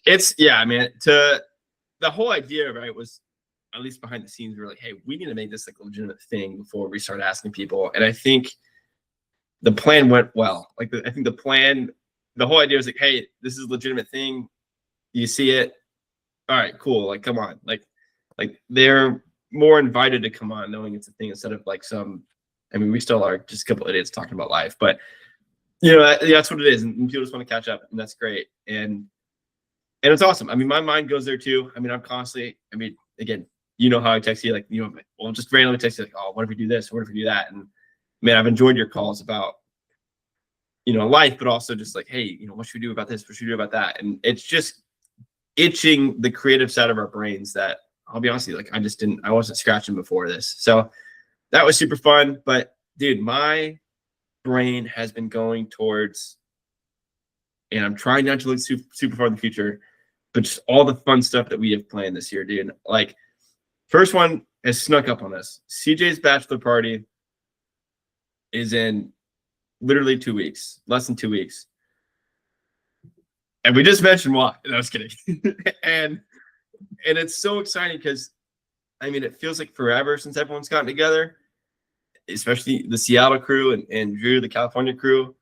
I mean, the whole idea, right, was, at least behind the scenes, we were like, hey, we need to make this like a legitimate thing before we start asking people. And I think the plan went well. Like, I think the whole idea was like, hey, this is a legitimate thing. You see it. All right, cool. Like, come on. Like they're more invited to come on knowing it's a thing instead of like we still are just a couple idiots talking about life, but that's what it is. And people just want to catch up, and that's great. And it's awesome. I mean, my mind goes there too. I mean, I'm constantly, again, how I text you, like, just randomly text you like, oh, what if we do this? What if we do that? And man, I've enjoyed your calls about, life, but also just like, hey, what should we do about this? What should we do about that? And it's just itching the creative side of our brains that, I'll be honest with you, like, I wasn't scratching before this. So that was super fun. But dude, my brain has been going towards, and I'm trying not to look super far in the future, but just all the fun stuff that we have planned this year, dude. Like, first one has snuck up on us. CJ's bachelor party is in literally 2 weeks, less than 2 weeks. And we just mentioned why. No, I was kidding. and it's so exciting because, it feels like forever since everyone's gotten together, especially the Seattle crew and Drew, the California crew.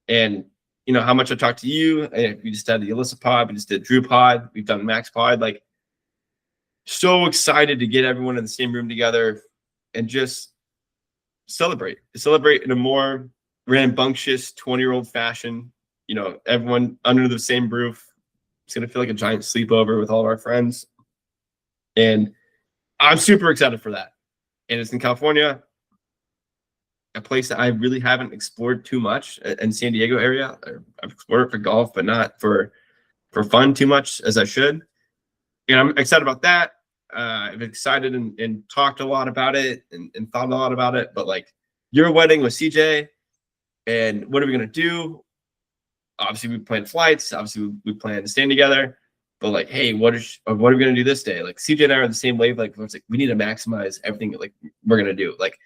And, how much I talked to you. And we just had the Alyssa pod. We just did Drew pod. We've done Max pod. Like, so excited to get everyone in the same room together and just celebrate in a more rambunctious 20-year-old fashion. Everyone under the same roof. It's going to feel like a giant sleepover with all of our friends. And I'm super excited for that. And it's in California, a place that I really haven't explored too much in San Diego area. I've explored it for golf, but not for fun too much as I should. And I'm excited about that. I've excited and talked a lot about it and thought a lot about it. But like, your wedding with CJ, and what are we going to do? obviously we plan flights, obviously we plan staying together, but like, hey, what are we gonna do this day? Like CJ and I are the same wave. Like, it's like we need to maximize everything that like we're gonna do. Like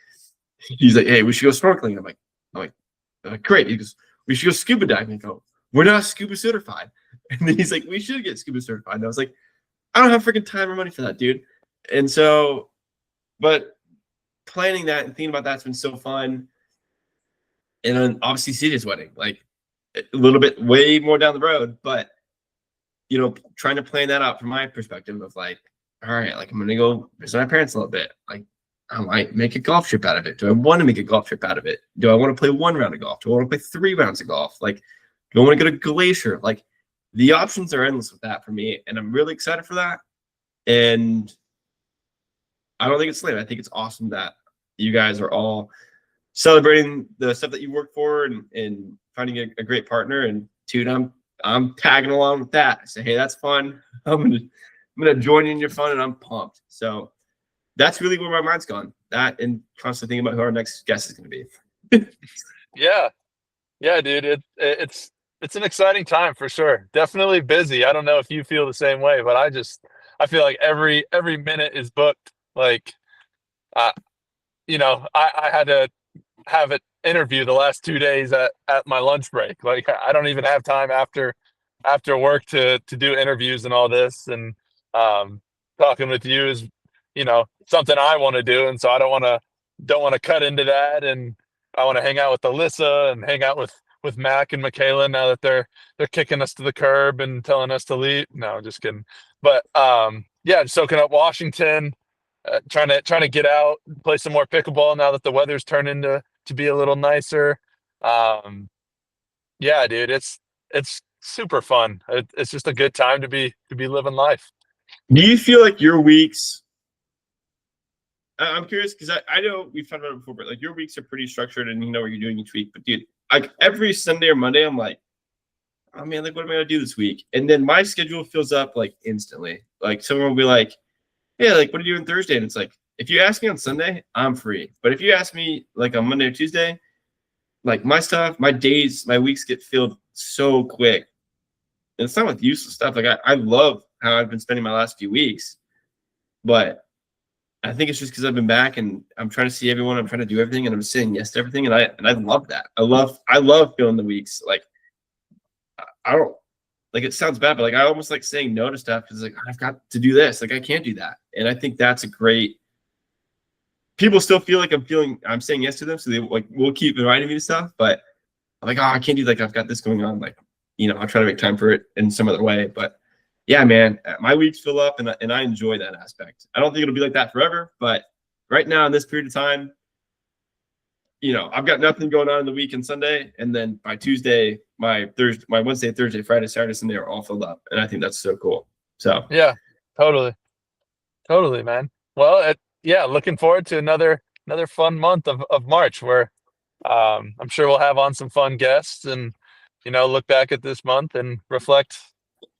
he's like, hey, we should go snorkeling. I'm like, great. He goes, we should go scuba diving. I go, we're not scuba certified. And then he's like, we should get scuba certified. And I was like, I don't have freaking time or money for that, dude. And so, but planning that and thinking about that's been so fun. And then obviously CJ's wedding, like a little bit way more down the road, but you know, trying to plan that out from my perspective of like, all right, like I'm gonna go visit my parents a little bit. Like I might make a golf trip out of it. Do I want to make a golf trip out of it? Do I want to play 1 round of golf? Do I want to play 3 rounds of golf? Like, do I want to go to Glacier? Like, the options are endless with that for me, and I'm really excited for that. And I don't think it's lame. I think it's awesome that you guys are all celebrating the stuff that you work for and finding a great partner. And dude, I'm tagging along with that. I say, hey, that's fun. I'm gonna join in your fun, and I'm pumped. So that's really where my mind's gone. That and constantly thinking about who our next guest is going to be. Yeah, dude. It's an exciting time for sure. Definitely busy. I don't know if you feel the same way, but I feel like every minute is booked. Like, uh, I had to have an interview the last 2 days at my lunch break. Like, I don't even have time after work to do interviews and all this. And talking with you is, something I want to do, and so I don't want to cut into that. And I want to hang out with Alyssa and hang out with Mac and Michaela now that they're kicking us to the curb and telling us to leave. No, just kidding. But yeah, soaking up Washington, trying to get out, play some more pickleball now that the weather's turning to be a little nicer. Um, yeah, dude, it's super fun. It's just a good time to be living life. Do you feel like your weeks? I'm curious because I know we've talked about it before, but like your weeks are pretty structured and you know what you're doing each week. But dude, like every Sunday or Monday, I'm like, oh man, like what am I gonna do this week? And then my schedule fills up like instantly. Like someone will be like, yeah, like what are you doing Thursday? And it's like, if you ask me on Sunday, I'm free. But if you ask me like on Monday or Tuesday, like my stuff, my days, my weeks get filled so quick. And it's not with useless stuff. Like I love how I've been spending my last few weeks, but I think it's just because I've been back and I'm trying to see everyone. I'm trying to do everything, and I'm saying yes to everything. And I love that. I love filling the weeks. Like I don't like it sounds bad, but like I almost like saying no to stuff because like I've got to do this. Like I can't do that. And I think that's a great. People still feel like I'm saying yes to them, so they like will keep inviting me to stuff. But I'm like, oh, I can't do like I've got this going on. Like I'll try to make time for it in some other way, but. Yeah, man, my weeks fill up and I enjoy that aspect. I don't think it'll be like that forever, but right now in this period of time, I've got nothing going on in the week and Sunday. And then by Tuesday, my Wednesday, Thursday, Friday, Saturday, Sunday are all filled up. And I think that's so cool. So Yeah, totally, totally, man. Well, yeah, looking forward to another fun month of March where I'm sure we'll have on some fun guests and look back at this month and reflect.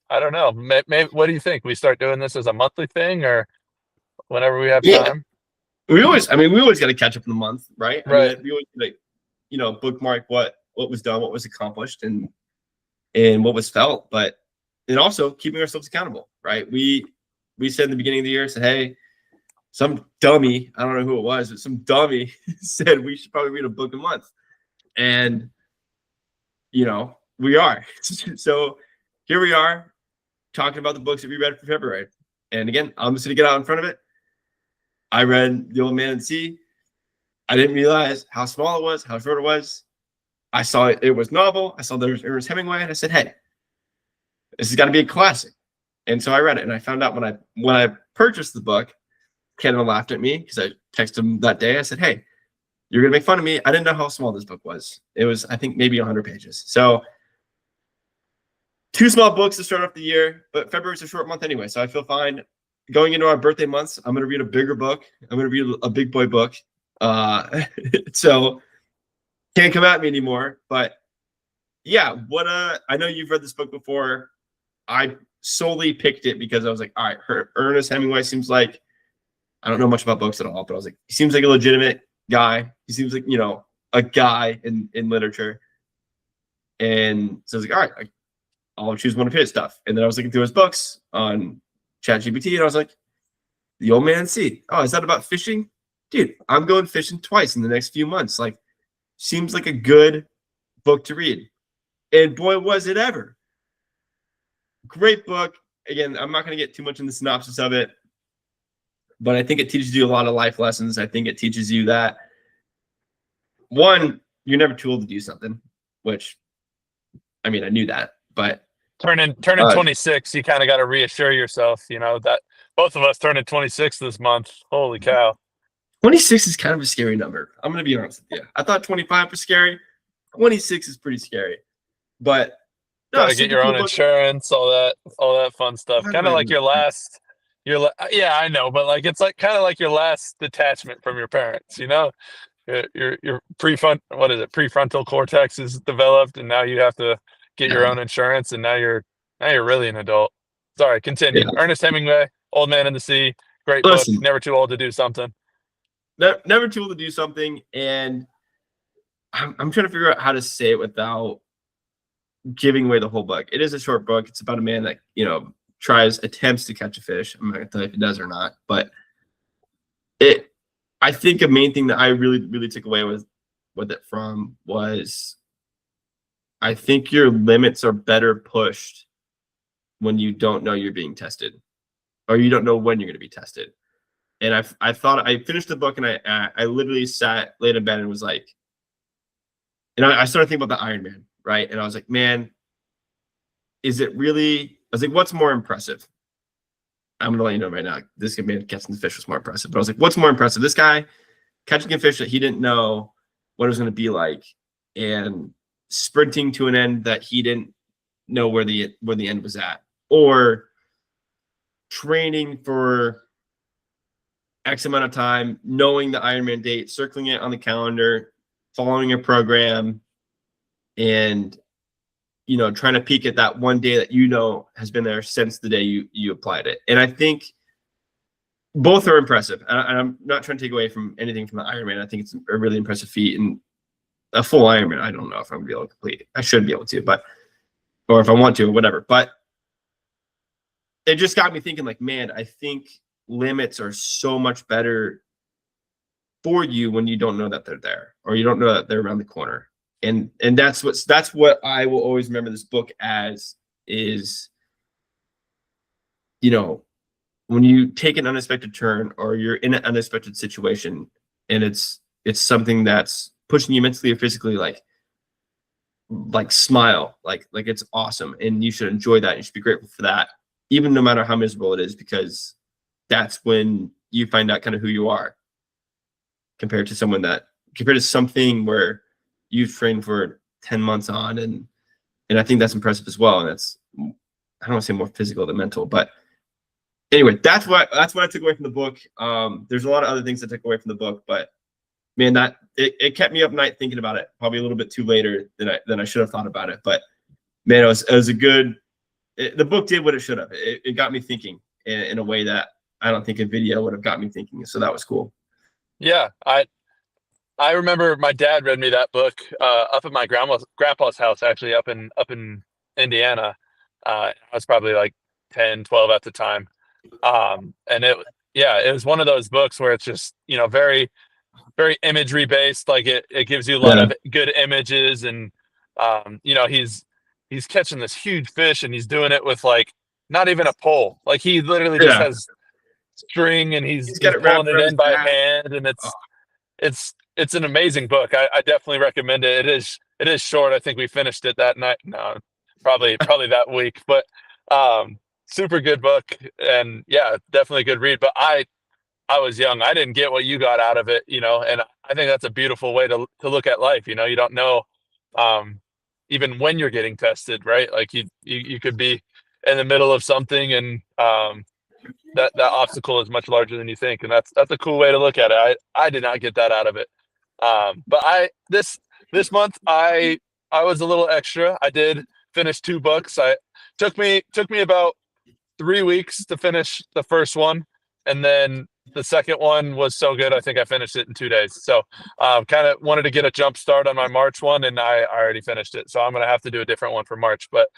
I don't know. Maybe, what do you think? We start doing this as a monthly thing, or whenever we have yeah, time? we always got to catch up in the month, right? I Right. mean, we always like, bookmark what was done, what was accomplished, and what was felt, but and also keeping ourselves accountable, right? We said in the beginning of the year, said, hey, some dummy, I don't know who it was, but some dummy said we should probably read a book a month. And, we are. So here we are talking about the books that we read for February. And again, I'm just going to get out in front of it. I read The Old Man and the Sea. I didn't realize how small it was, how short it was. I saw it was novel. I saw there was Ernest Hemingway, and I said, hey, this has got to be a classic. And so I read it, and I found out when I purchased the book, Canada laughed at me because I texted him that day. I said, hey, you're going to make fun of me. I didn't know how small this book was. It was, I think, maybe 100 pages. So 2 small books to start off the year, but February's a short month anyway, so I feel fine. Going into our birthday months, I'm going to read a bigger book. I'm going to read a big boy book. So can't come at me anymore. But yeah, I know you've read this book before. I solely picked it because I was like, all right, Ernest Hemingway seems like, I don't know much about books at all, but I was like, he seems like a legitimate guy. He seems like, a guy in literature. And so I was like, all right, I'll choose one of his stuff. And then I was looking through his books on ChatGPT, and I was like, The Old Man Sea. Oh, is that about fishing? Dude, I'm going fishing twice in the next few months. Like, seems like a good book to read. And boy, was it ever. Great book. Again, I'm not going to get too much in the synopsis of it, but I think it teaches you a lot of life lessons. I think it teaches you that, one, you're never too old to do something, which, I mean, I knew that, but Turning uh, 26, you kind of got to reassure yourself, that both of us turning 26 this month. Holy cow. 26 is kind of a scary number. I'm going to be honest with you. I thought 25 was scary. 26 is pretty scary. But Got no, to get super your cool own book. insurance, all that fun stuff. Why do Kind of I like even your know last, yeah, I know, but like it's like kind of like your last detachment from your parents. Your what is it? Prefrontal cortex is developed, and now you have to get your that? own insurance, and now you're really an adult. Sorry, Yeah. continue. Yeah. Ernest Hemingway, Old Man in the Sea, great book. Listen, Never too old to do something. never too old to do something. And I'm trying to figure out how to say it without giving away the whole book. It is a short book. It's about a man that, attempts to catch a fish. I'm not going to tell you if he does or not. But it, I think a main thing that I really, really took away with it from was I think your limits are better pushed when you don't know you're being tested or you don't know when you're going to be tested. And I thought I finished the book and I literally sat laid in bed and was like, and I started thinking about the Iron Man, right? And I was like, man, is it really? I was like, what's more impressive? I'm gonna let you know right now. This man catching the fish was more impressive. But I was like, what's more impressive? This guy catching a fish that he didn't know what it was going to be like, and sprinting to an end that he didn't know where the end was at, or training for X amount of time, knowing the Ironman date, circling it on the calendar, following a program, and trying to peak at that one day that has been there since the day you applied it. And I think both are impressive. And I'm not trying to take away from anything from the Ironman. I think it's a really impressive feat, and a full Ironman, I don't know if I'm gonna be able to complete it. I should be able to, or if I want to, or whatever. But it just got me thinking, like, man, I think limits are so much better for you when you don't know that they're there, or you don't know that they're around the corner. And that's what I will always remember this book as is, when you take an unexpected turn or you're in an unexpected situation and it's something that's pushing you mentally or physically, like smile, like it's awesome, and you should enjoy that. You should be grateful for that, even no matter how miserable it is, because that's when you find out kind of who you are compared to something where you've trained for 10 months on. And I think that's impressive as well. And that's, I don't want to say more physical than mental, but anyway, that's what I took away from the book. There's a lot of other things I took away from the book, but man, that it kept me up night thinking about it, probably a little bit too later than I should have thought about it. But man, it was a good, the book did what it should have. It got me thinking in a way that I don't think a video would have got me thinking. So that was cool. Yeah, I remember my dad read me that book up at my grandpa's house, actually up in Indiana. I was probably like 10, 12 at the time. And it was one of those books where it's just, very, very imagery based. Like it gives you a lot Yeah. of good images, and he's catching this huge fish, and he's doing it with like not even a pole. Like he literally just Yeah. has string, and he's He's got he's it pulling wrapped it around in his by back. hand, and Oh, it's an amazing book. I definitely recommend it. It is short. I think we finished it that night. No, probably that week, but super good book, and yeah, definitely a good read. But I was young. I didn't get what you got out of it, and I think that's a beautiful way to look at life. You don't know um even when you're getting tested, right? Like you could be in the middle of something, and that obstacle is much larger than you think, and that's a cool way to look at it. I did not get that out of it. But this month I was a little extra. I did finish two books. I took me about 3 weeks to finish the first one, and then the second one was so good. I think I finished it in 2 days. So kind of wanted to get a jump start on my March one, and I already finished it. So I'm going to have to do a different one for March. But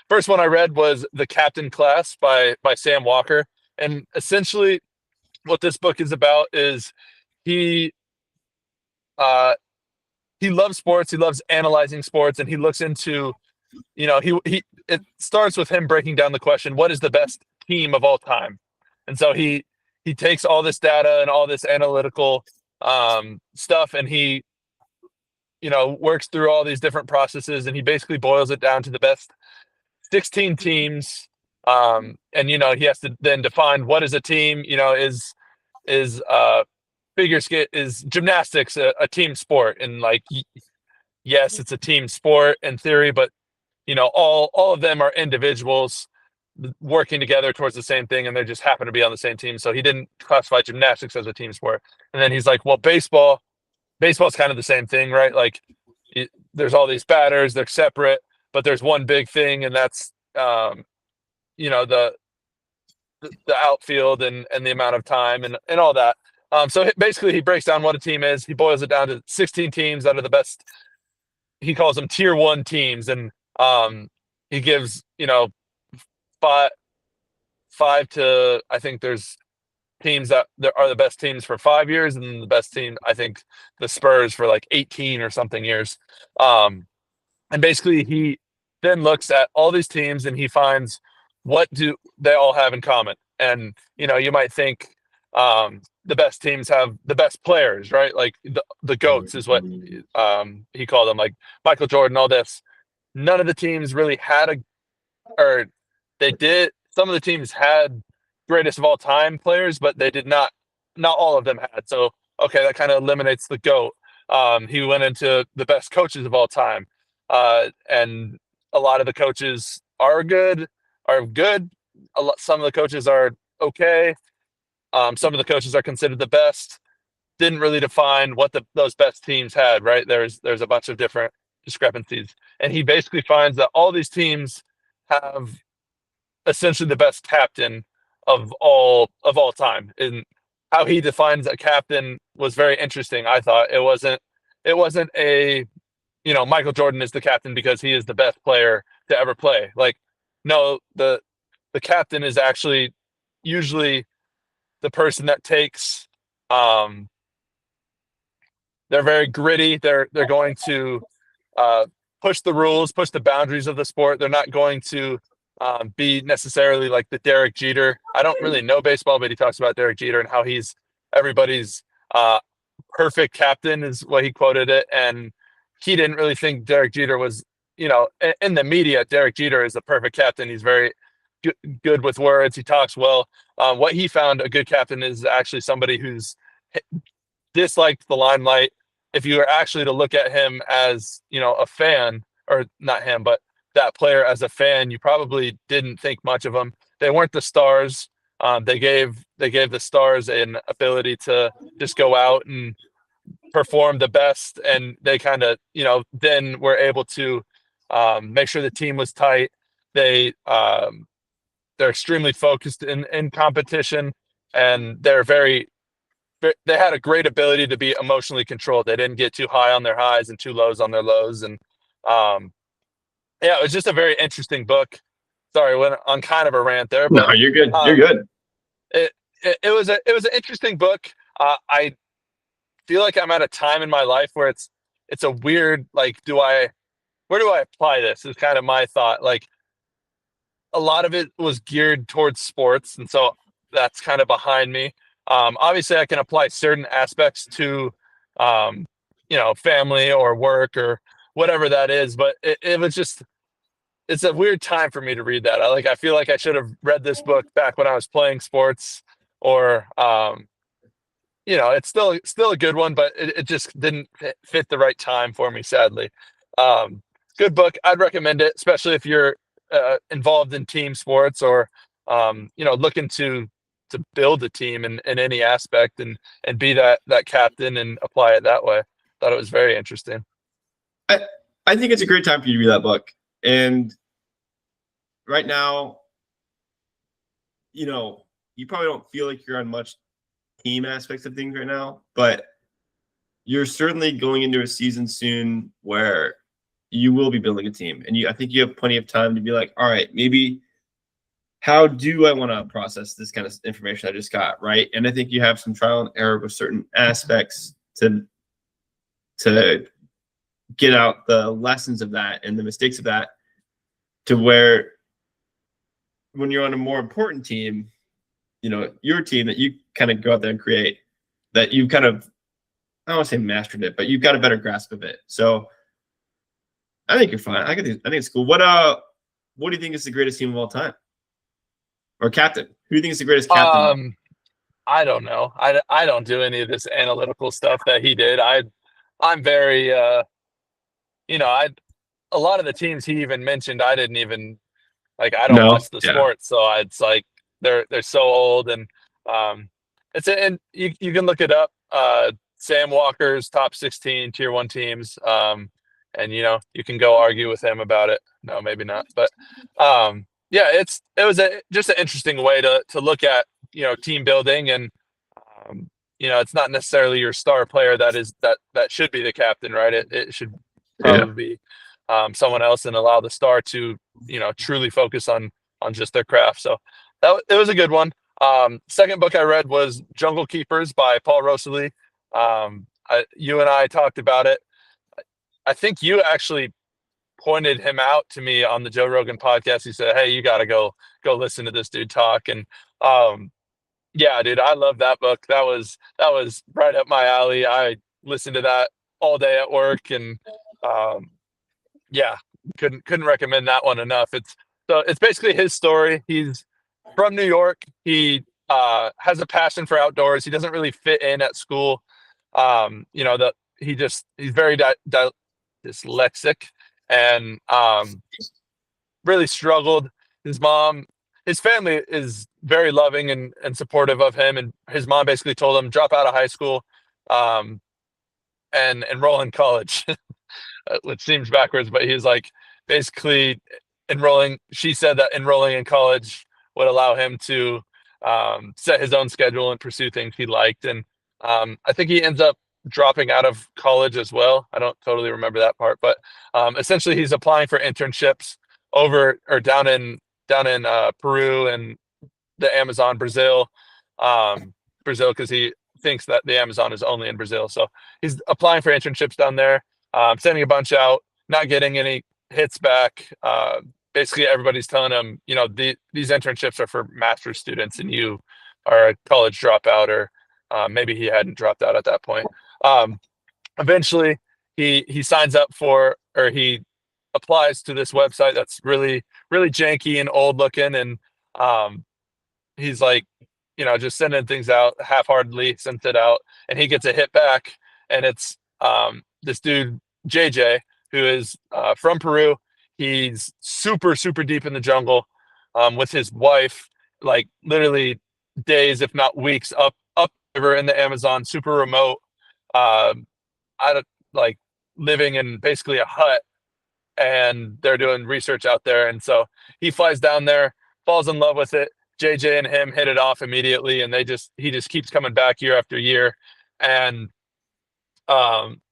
first one I read was The Captain Class by Sam Walker. And essentially what this book is about is he uh, he loves sports. He loves analyzing sports, and he looks into, he it starts with him breaking down the question, what is the best team of all time? And so he takes all this data and all this analytical stuff, and he works through all these different processes, and he basically boils it down to the best 16 teams. And he has to then define what is a team. Is figure skate, is gymnastics a team sport? And like, yes, it's a team sport in theory, but all of them are individuals working together towards the same thing, and they just happen to be on the same team. So he didn't classify gymnastics as a team sport. And then he's like, well, baseball's kind of the same thing, right? Like, there's all these batters, they're separate, but there's one big thing, and that's the outfield and the amount of time and all that. So basically, he breaks down what a team is. He boils it down to 16 teams that are the best. He calls them tier one teams, and he gives five to, I think there's teams that are the best teams for 5 years, and the best team, I think, the Spurs for like 18 or something years. And basically, he then looks at all these teams and he finds what do they all have in common. And you might think the best teams have the best players, right? Like the goats is what he called them, like Michael Jordan, all this. None of the teams really had or they did. Some of the teams had greatest of all time players, but they did not. Not all of them had. So okay, that kind of eliminates the goat. He went into the best coaches of all time, and a lot of the coaches are good. Are good. Some of the coaches are okay. Some of the coaches are considered the best. Didn't really define what those best teams had. Right? There's a bunch of different discrepancies, and he basically finds that all these teams have essentially the best captain of all time. And how he defines a captain was very interesting. I thought it wasn't a Michael Jordan is the captain because he is the best player to ever play. Like, no, the captain is actually usually the person that takes um they're very gritty. They're going to uh, push the rules, push the boundaries of the sport. They're not going to be necessarily like the Derek Jeter. I don't really know baseball, but he talks about Derek Jeter and how he's everybody's uh, perfect captain, is what he quoted it. And he didn't really think Derek Jeter was, in the media, Derek Jeter is the perfect captain. He's very good with words. He talks well. What he found a good captain is actually somebody who's disliked the limelight. If you were actually to look at him as, a fan, or not him, but that player as a fan, you probably didn't think much of them. They weren't the stars. They gave the stars an ability to just go out and perform the best, and they kind of, then were able to make sure the team was tight. They're extremely focused in competition, and they had a great ability to be emotionally controlled. They didn't get too high on their highs and too lows on their lows. And um, yeah, it was just a very interesting book. Sorry, went on kind of a rant there, No, but you're good. You're um, good. it was an interesting book. I feel like I'm at a time in my life where it's a weird, like, where do I apply this? Is kind of my thought. Like, a lot of it was geared towards sports, and so that's kind of behind me. Obviously, I can apply certain aspects to, family or work or whatever that is, but it was just, it's a weird time for me to read that. I feel like I should have read this book back when I was playing sports, or it's still a good one, but it just didn't fit the right time for me, sadly. Um, Good book. I'd recommend it, especially if you're involved in team sports, or looking to build a team in any aspect, and be that captain and apply it that way. Thought it was very interesting. I, I think it's a great time for you to read that book. And right now, you know, you probably don't feel like you're on much team aspects of things right now, but you're certainly going into a season soon where you will be building a team, and I think you have plenty of time to be like, all right, maybe how do I want to process this kind of information I just got, right? And I think you have some trial and error with certain aspects to get out the lessons of that and the mistakes of that, to where when you're on a more important team, your team that you kind of go out there and create, that you kind of, I don't want to say mastered it, but you've got a better grasp of it. So I think you're fine. I think it's cool. What do you think is the greatest team of all time? Or captain? Who do you think is the greatest captain? I don't know. I don't do any of this analytical stuff that he did. I'm very I a lot of the teams he even mentioned I didn't even like. I don't No. watch the Yeah. sport, so it's like they're so old. And and you can look it up. Sam Walker's top 16 tier 1 teams. And you can go argue with him about it. No, maybe not. But yeah, it was just an interesting way to look at team building. And it's not necessarily your star player that should be the captain, right? It should Yeah. probably be someone else, and allow the star to truly focus on just their craft. So it was a good one. Second book I read was Jungle Keepers by Paul Rosalie. You and I talked about it. I think you actually pointed him out to me on the Joe Rogan podcast. He said, "Hey, you got to go listen to this dude talk." And yeah, dude, I love that book. That was right up my alley. I listened to that all day at work. And yeah, couldn't recommend that one enough. It's basically his story. He's from New York. He has a passion for outdoors. He doesn't really fit in at school. He's very dyslexic, and really struggled. His family is very loving and supportive of him, and his mom basically told him drop out of high school, um, and enroll in college. Which seems backwards, but he's like basically enrolling. She said that enrolling in college would allow him to set his own schedule and pursue things he liked. And I think he ends up dropping out of college as well. I don't totally remember that part, but essentially he's applying for internships over or down in Peru and the Amazon, Brazil, because he thinks that the Amazon is only in Brazil. So he's applying for internships down there, sending a bunch out, not getting any hits back. Basically, everybody's telling him, these internships are for master's students, and you are a college dropout, or maybe he hadn't dropped out at that point. Um, Eventually, he signs up for, or he applies to this website that's really really janky and old looking. And um, he's like, just sending things out half-heartedly, sends it out, and he gets a hit back. And it's this dude, JJ, who is from Peru. He's super, super deep in the jungle with his wife, like literally days, if not weeks, up river in the Amazon, super remote. I don't like living in basically a hut, and they're doing research out there. And so he flies down there, falls in love with it. JJ and him hit it off immediately, and he just keeps coming back year after year. And um,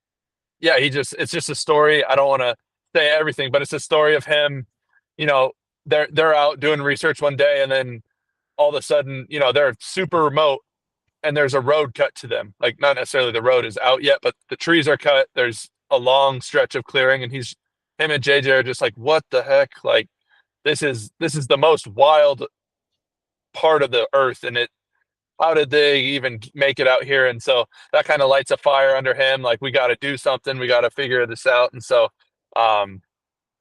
yeah, it's just a story. I don't want to say everything, but it's a story of him. You know, they're out doing research one day, and then all of a sudden, they're super remote, and there's a road cut to them. Like, not necessarily the road is out yet, but the trees are cut. There's a long stretch of clearing, and him and JJ are just like, what the heck? Like, this is the most wild part of the earth, and how did they even make it out here? And so that kind of lights a fire under him. Like, we got to do something. We got to figure this out. And so,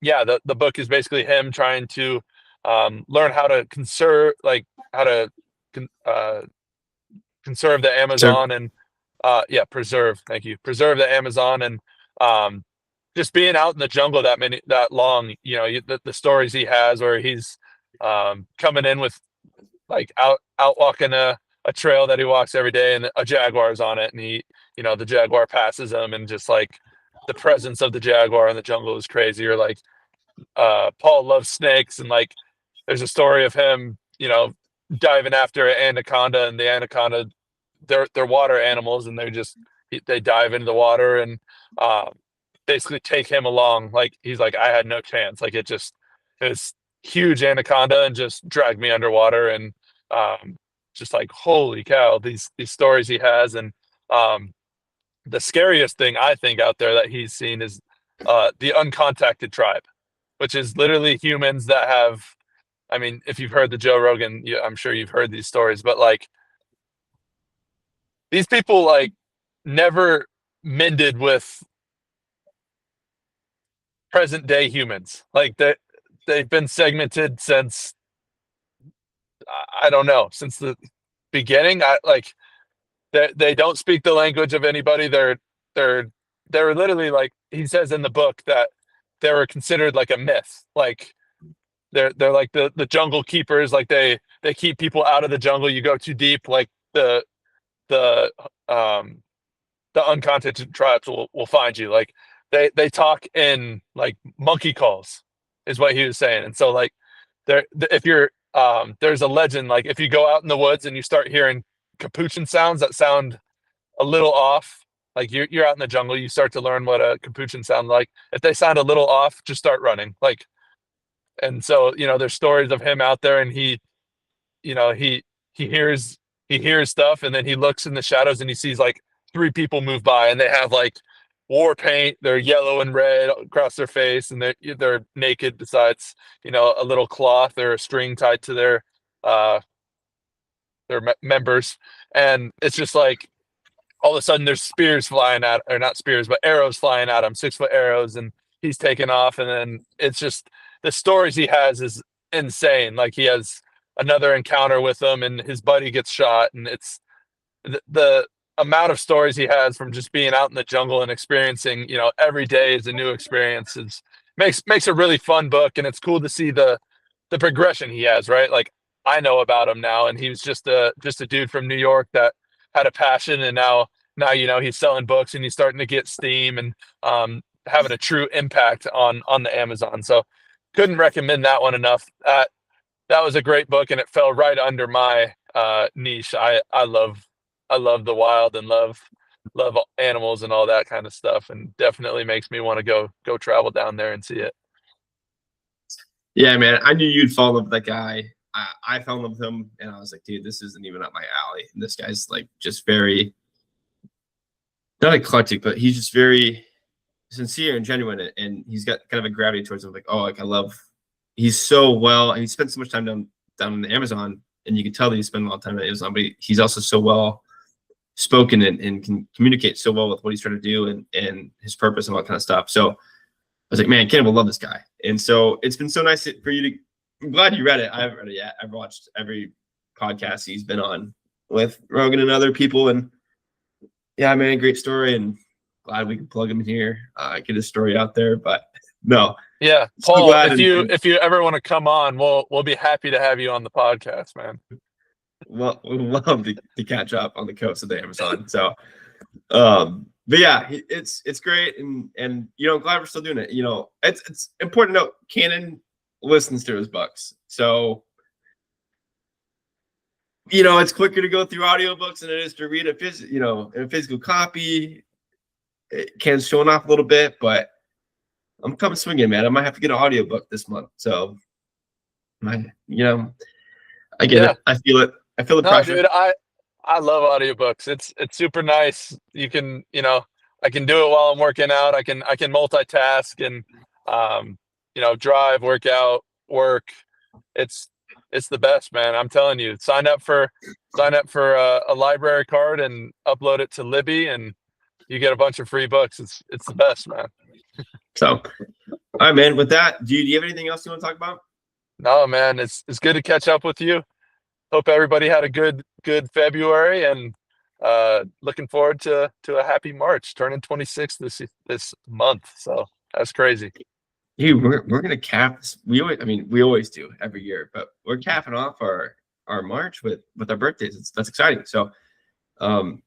yeah, the book is basically him trying to learn how to conserve, like how to uh, conserve the Sure. Amazon. And yeah, preserve. Thank you. Preserve the Amazon. And um, just being out in the jungle that long, the stories he has, where he's coming in with like out walking a trail that he walks every day, and a jaguar's on it, and the jaguar passes him, and just like the presence of the jaguar in the jungle is crazy. Or like Paul loves snakes, and like there's a story of him, diving after an anaconda, and the anaconda, they're water animals, and they dive into the water and um, basically take him along. Like he's like, I had no chance. Like it was huge anaconda and just dragged me underwater, and um, just like holy cow, these stories he has. And um, the scariest thing I think out there that he's seen is the uncontacted tribe, which is literally humans that have. I mean, if you've heard the Joe Rogan, I'm sure you've heard these stories, but like these people like never mended with present day humans. Like they've been segmented since I don't know, since the beginning. I like they don't speak the language of anybody. They're they're literally like he says in the book that they were considered like a myth. Like they're like the jungle keepers. Like they keep people out of the jungle. You go too deep, like the um the uncontacted tribes will find you. Like they talk in like monkey calls, is what he was saying. And so like if you're there's a legend, like if you go out in the woods and you start hearing capuchin sounds that sound a little off, like you're out in the jungle, you start to learn what a capuchin sound like. If they sound a little off, just start running. Like, and so there's stories of him out there, and you know he he hears he hears stuff, and then he looks in the shadows and he sees like three people move by, and they have like war paint, they're yellow and red across their face, and they're naked besides a little cloth or a string tied to uh members. And it's just like all of a sudden there's spears flying at, or not spears but arrows flying at him, 6 foot arrows, and he's taken off. And then it's just the stories he has is insane. Like he has another encounter with them, and his buddy gets shot, and it's the amount of stories he has from just being out in the jungle and experiencing every day is a new experience. Is makes a really fun book. And it's cool to see the progression he has, right? Like I know about him now, and he was just a dude from New York that had a passion, and now he's selling books, and he's starting to get steam, and having a true impact on the Amazon. So couldn't recommend that one enough. That was a great book, and it fell right under my niche. I love the wild, and love animals and all that kind of stuff, and definitely makes me want to go travel down there and see it. Yeah, man, I knew you'd fall in love with that guy. I fell in love with him, and I was like, dude, this isn't even up my alley. And this guy's like just very, not eclectic, but he's just very sincere and genuine, and he's got kind of a gravity towards him. Like, oh, like I love. He's so well, and he spent so much time down in the Amazon, and you can tell that he spent a lot of time at Amazon. But he's also so well spoken and can communicate so well with what he's trying to do and his purpose and all that kind of stuff. So I was like, man, Ken will love this guy. And so it's been so nice for you to. I'm glad you read it. I haven't read it yet. I've watched every podcast he's been on with Rogan and other people, and yeah, man, great story, and glad we can plug him in here, get his story out there. But no, Yeah, so Paul, glad if you ever want to come on, we'll be happy to have you on the podcast, man. well, we love to catch up on the coast of the Amazon. So, but yeah, it's great, and I'm glad we're still doing it. It's important to note, Cannon listens to his books, so it's quicker to go through audiobooks than it is to read a physical copy. It can showing off a little bit, but I'm coming swinging, man. I might have to get an audiobook this month. So I get it. I feel it. I feel the No, pressure. dude, I love audiobooks. It's super nice. You can, I can do it while I'm working out. I can multitask and drive, work out, work. It's the best, man. I'm telling you. Sign up for a library card and upload it to Libby, and you get a bunch of free books. It's the best, man. So, all right, man. With that, do you have anything else you want to talk about? No, man, it's good to catch up with you. Hope everybody had a good February, and looking forward to a happy March. Turning 26 this month, so that's crazy. Dude, we're gonna cap this. We always do every year, but we're capping off our March with our birthdays. That's exciting. So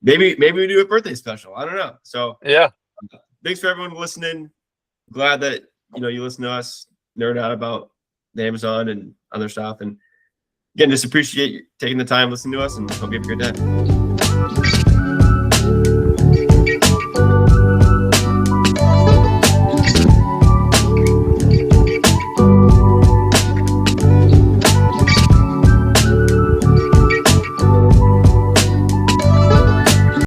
maybe we do a birthday special. I don't know. So Yeah, thanks for everyone listening. Glad that you listen to us nerd out about the Amazon and other stuff. And again, just appreciate you taking the time, listening to us, and hope you have a great day.